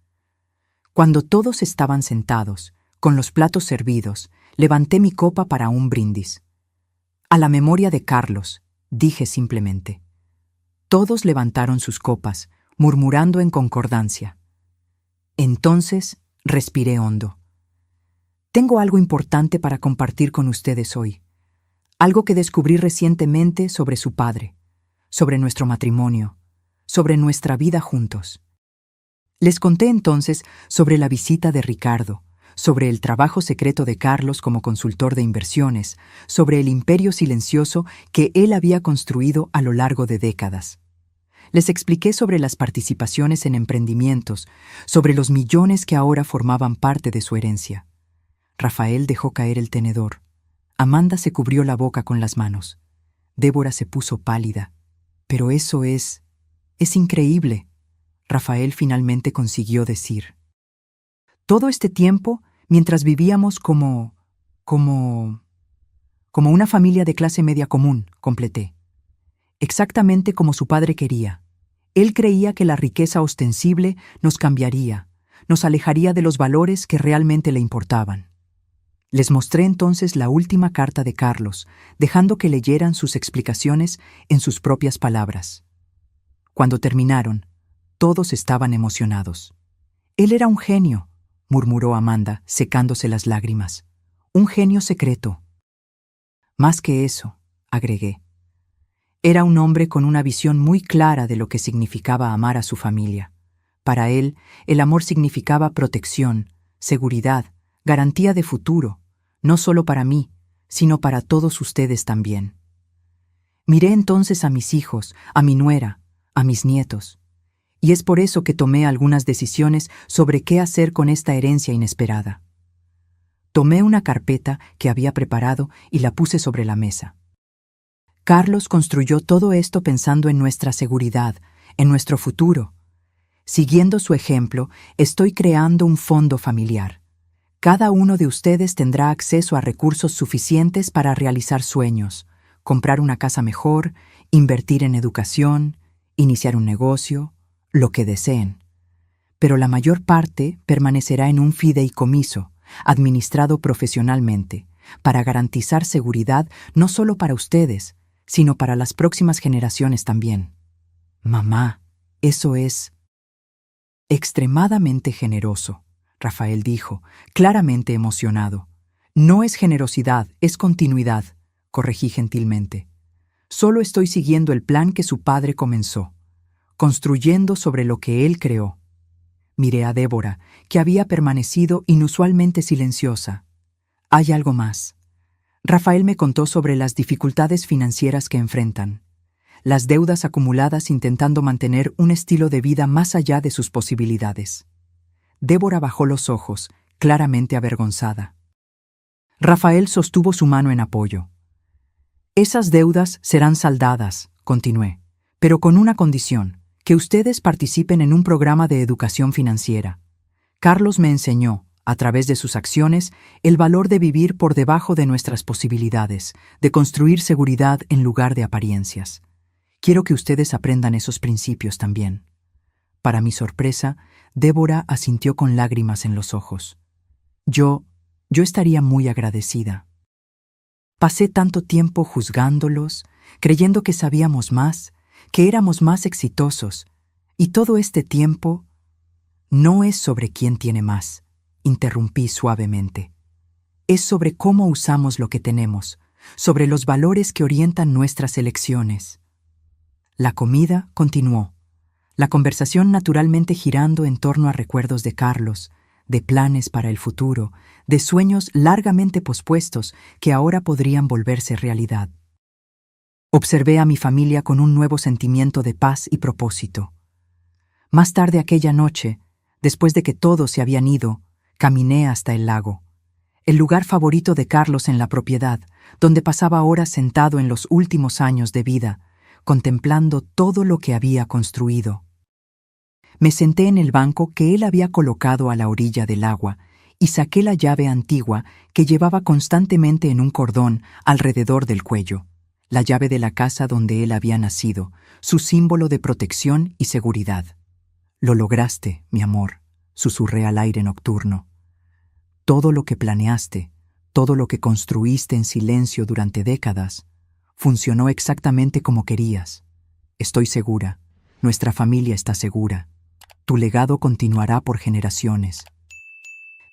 Speaker 1: Cuando todos estaban sentados, con los platos servidos, levanté mi copa para un brindis. A la memoria de Carlos, dije simplemente. Todos levantaron sus copas, murmurando en concordancia. Entonces, respiré hondo. Tengo algo importante para compartir con ustedes hoy. Algo que descubrí recientemente sobre su padre, sobre nuestro matrimonio, sobre nuestra vida juntos. Les conté entonces sobre la visita de Ricardo, sobre el trabajo secreto de Carlos como consultor de inversiones, sobre el imperio silencioso que él había construido a lo largo de décadas. Les expliqué sobre las participaciones en emprendimientos, sobre los millones que ahora formaban parte de su herencia. Rafael dejó caer el tenedor. Amanda se cubrió la boca con las manos. Débora se puso pálida. «Pero eso es increíble», Rafael finalmente consiguió decir. «Todo este tiempo, mientras vivíamos como una familia de clase media común», completé. Exactamente como su padre quería. Él creía que la riqueza ostensible nos cambiaría, nos alejaría de los valores que realmente le importaban. Les mostré entonces la última carta de Carlos, dejando que leyeran sus explicaciones en sus propias palabras. Cuando terminaron, todos estaban emocionados. «Él era un genio», murmuró Amanda, secándose las lágrimas. «Un genio secreto». «Más que eso», agregué. Era un hombre con una visión muy clara de lo que significaba amar a su familia. Para él, el amor significaba protección, seguridad, garantía de futuro, no solo para mí, sino para todos ustedes también. Miré entonces a mis hijos, a mi nuera, a mis nietos, y es por eso que tomé algunas decisiones sobre qué hacer con esta herencia inesperada. Tomé una carpeta que había preparado y la puse sobre la mesa. Carlos construyó todo esto pensando en nuestra seguridad, en nuestro futuro. Siguiendo su ejemplo, estoy creando un fondo familiar. Cada uno de ustedes tendrá acceso a recursos suficientes para realizar sueños, comprar una casa mejor, invertir en educación, iniciar un negocio, lo que deseen. Pero la mayor parte permanecerá en un fideicomiso, administrado profesionalmente, para garantizar seguridad no solo para ustedes, sino para las próximas generaciones también. «Mamá, eso es extremadamente generoso», Rafael dijo, claramente emocionado. «No es generosidad, es continuidad», corregí gentilmente. «Solo estoy siguiendo el plan que su padre comenzó, construyendo sobre lo que él creó». Miré a Débora, que había permanecido inusualmente silenciosa. «Hay algo más». Rafael me contó sobre las dificultades financieras que enfrentan, las deudas acumuladas intentando mantener un estilo de vida más allá de sus posibilidades. Débora bajó los ojos, claramente avergonzada. Rafael sostuvo su mano en apoyo. «Esas deudas serán saldadas», continué, «pero con una condición, que ustedes participen en un programa de educación financiera. Carlos me enseñó, a través de sus acciones, el valor de vivir por debajo de nuestras posibilidades, de construir seguridad en lugar de apariencias. Quiero que ustedes aprendan esos principios también». Para mi sorpresa, Débora asintió con lágrimas en los ojos. Yo estaría muy agradecida. Pasé tanto tiempo juzgándolos, creyendo que sabíamos más, que éramos más exitosos, y todo este tiempo no es sobre quién tiene más, interrumpí suavemente. Es sobre cómo usamos lo que tenemos, sobre los valores que orientan nuestras elecciones. La comida continuó, la conversación naturalmente girando en torno a recuerdos de Carlos, de planes para el futuro, de sueños largamente pospuestos que ahora podrían volverse realidad. Observé a mi familia con un nuevo sentimiento de paz y propósito. Más tarde aquella noche, después de que todos se habían ido, caminé hasta el lago, el lugar favorito de Carlos en la propiedad, donde pasaba horas sentado en los últimos años de vida, contemplando todo lo que había construido. Me senté en el banco que él había colocado a la orilla del agua y saqué la llave antigua que llevaba constantemente en un cordón alrededor del cuello, la llave de la casa donde él había nacido, su símbolo de protección y seguridad. «Lo lograste, mi amor», susurré al aire nocturno. «Todo lo que planeaste, todo lo que construiste en silencio durante décadas, funcionó exactamente como querías. Estoy segura, nuestra familia está segura. Tu legado continuará por generaciones».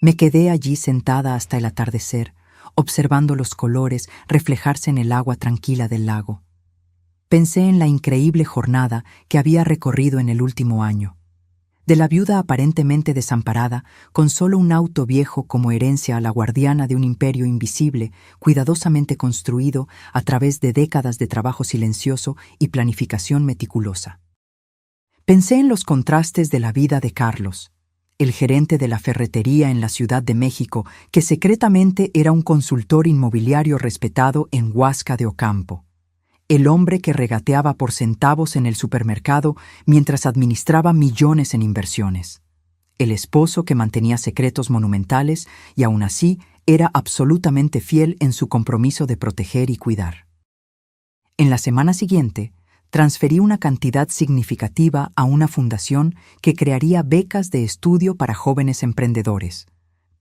Speaker 1: Me quedé allí sentada hasta el atardecer, observando los colores reflejarse en el agua tranquila del lago. Pensé en la increíble jornada que había recorrido en el último año. de la viuda aparentemente desamparada, con solo un auto viejo como herencia a la guardiana de un imperio invisible, cuidadosamente construido a través de décadas de trabajo silencioso y planificación meticulosa. Pensé en los contrastes de la vida de Carlos, el gerente de la ferretería en la Ciudad de México, que secretamente era un consultor inmobiliario respetado en Huasca de Ocampo. El hombre que regateaba por centavos en el supermercado mientras administraba millones en inversiones. El esposo que mantenía secretos monumentales y aún así era absolutamente fiel en su compromiso de proteger y cuidar. En la semana siguiente, transferí una cantidad significativa a una fundación que crearía becas de estudio para jóvenes emprendedores,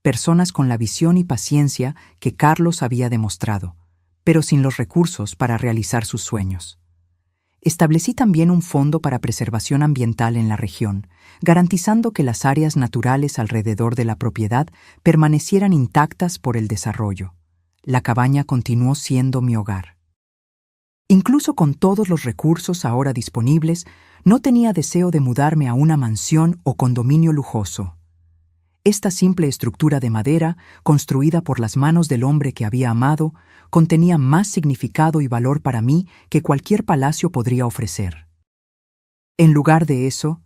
Speaker 1: personas con la visión y paciencia que Carlos había demostrado, pero sin los recursos para realizar sus sueños. Establecí también un fondo para preservación ambiental en la región, garantizando que las áreas naturales alrededor de la propiedad permanecieran intactas por el desarrollo. La cabaña continuó siendo mi hogar. Incluso con todos los recursos ahora disponibles, no tenía deseo de mudarme a una mansión o condominio lujoso. Esta simple estructura de madera, construida por las manos del hombre que había amado, contenía más significado y valor para mí que cualquier palacio podría ofrecer. En lugar de eso,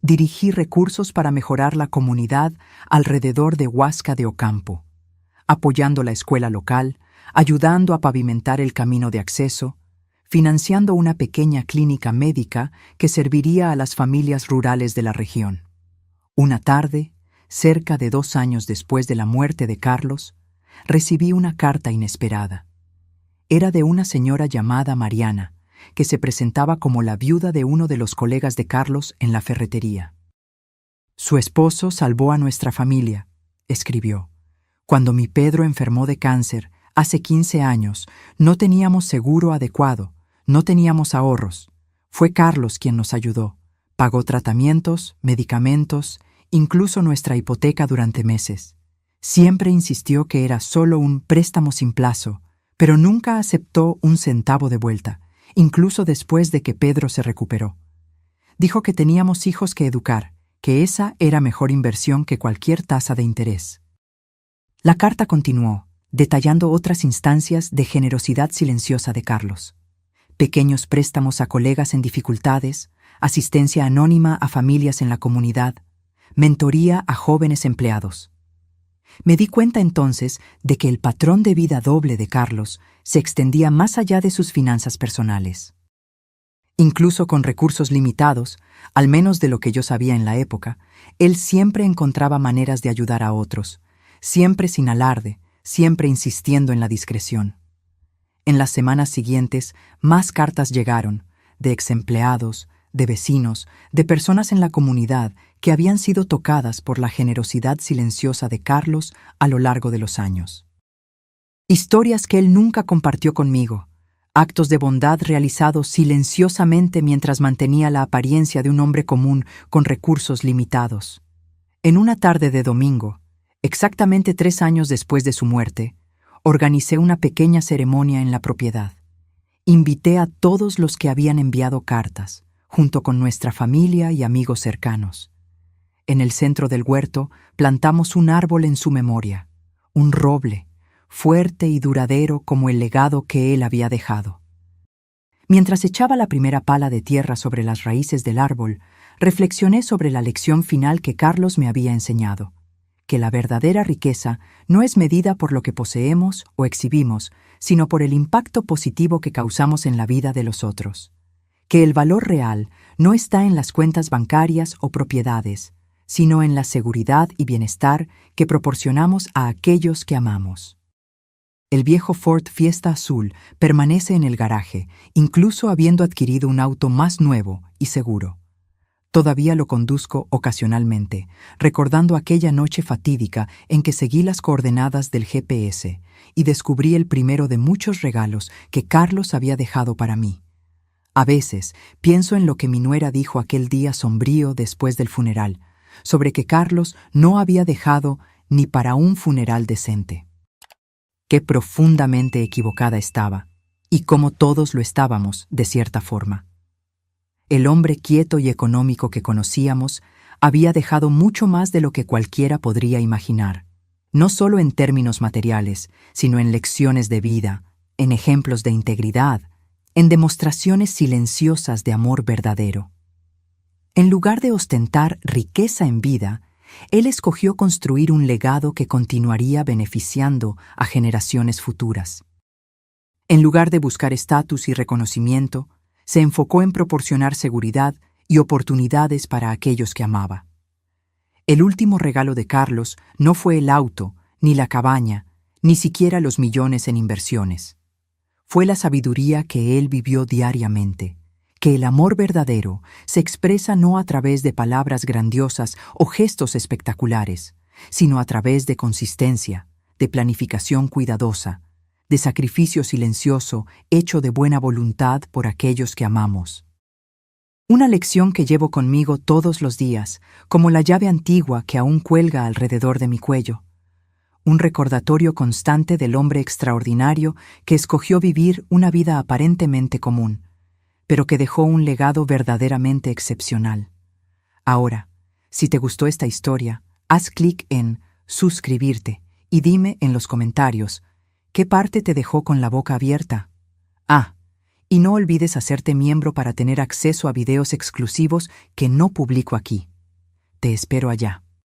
Speaker 1: dirigí recursos para mejorar la comunidad alrededor de Huasca de Ocampo, apoyando la escuela local, ayudando a pavimentar el camino de acceso, financiando una pequeña clínica médica que serviría a las familias rurales de la región. Una tarde, cerca de 2 años después de la muerte de Carlos, recibí una carta inesperada. Era de una señora llamada Mariana, que se presentaba como la viuda de uno de los colegas de Carlos en la ferretería. «Su esposo salvó a nuestra familia», escribió. «Cuando mi Pedro enfermó de cáncer, hace 15 años, no teníamos seguro adecuado, no teníamos ahorros. Fue Carlos quien nos ayudó. Pagó tratamientos, medicamentos, incluso nuestra hipoteca durante meses. Siempre insistió que era solo un préstamo sin plazo, pero nunca aceptó un centavo de vuelta, incluso después de que Pedro se recuperó. Dijo que teníamos hijos que educar, que esa era mejor inversión que cualquier tasa de interés». La carta continuó, detallando otras instancias de generosidad silenciosa de Carlos. Pequeños préstamos a colegas en dificultades, asistencia anónima a familias en la comunidad, mentoría a jóvenes empleados. Me di cuenta entonces de que el patrón de vida doble de Carlos se extendía más allá de sus finanzas personales. Incluso con recursos limitados, al menos de lo que yo sabía en la época, él siempre encontraba maneras de ayudar a otros, siempre sin alarde, siempre insistiendo en la discreción. En las semanas siguientes, más cartas llegaron, de exempleados, de vecinos, de personas en la comunidad que habían sido tocadas por la generosidad silenciosa de Carlos a lo largo de los años. Historias que él nunca compartió conmigo, actos de bondad realizados silenciosamente mientras mantenía la apariencia de un hombre común con recursos limitados. En una tarde de domingo, exactamente 3 años después de su muerte, organicé una pequeña ceremonia en la propiedad. Invité a todos los que habían enviado cartas, junto con nuestra familia y amigos cercanos. En el centro del huerto plantamos un árbol en su memoria, un roble, fuerte y duradero como el legado que él había dejado. Mientras echaba la primera pala de tierra sobre las raíces del árbol, reflexioné sobre la lección final que Carlos me había enseñado, que la verdadera riqueza no es medida por lo que poseemos o exhibimos, sino por el impacto positivo que causamos en la vida de los otros. Que el valor real no está en las cuentas bancarias o propiedades, sino en la seguridad y bienestar que proporcionamos a aquellos que amamos. El viejo Ford Fiesta azul permanece en el garaje, incluso habiendo adquirido un auto más nuevo y seguro. Todavía lo conduzco ocasionalmente, recordando aquella noche fatídica en que seguí las coordenadas del GPS y descubrí el primero de muchos regalos que Carlos había dejado para mí. A veces pienso en lo que mi nuera dijo aquel día sombrío después del funeral, sobre que Carlos no había dejado ni para un funeral decente. Qué profundamente equivocada estaba, y cómo todos lo estábamos, de cierta forma. El hombre quieto y económico que conocíamos había dejado mucho más de lo que cualquiera podría imaginar, no solo en términos materiales, sino en lecciones de vida, en ejemplos de integridad, en demostraciones silenciosas de amor verdadero. En lugar de ostentar riqueza en vida, él escogió construir un legado que continuaría beneficiando a generaciones futuras. En lugar de buscar estatus y reconocimiento, se enfocó en proporcionar seguridad y oportunidades para aquellos que amaba. El último regalo de Carlos no fue el auto, ni la cabaña, ni siquiera los millones en inversiones. Fue la sabiduría que él vivió diariamente, que el amor verdadero se expresa no a través de palabras grandiosas o gestos espectaculares, sino a través de consistencia, de planificación cuidadosa, de sacrificio silencioso hecho de buena voluntad por aquellos que amamos. Una lección que llevo conmigo todos los días, como la llave antigua que aún cuelga alrededor de mi cuello. Un recordatorio constante del hombre extraordinario que escogió vivir una vida aparentemente común, pero que dejó un legado verdaderamente excepcional. Ahora, si te gustó esta historia, haz clic en suscribirte y dime en los comentarios qué parte te dejó con la boca abierta. Y no olvides hacerte miembro para tener acceso a videos exclusivos que no publico aquí. Te espero allá.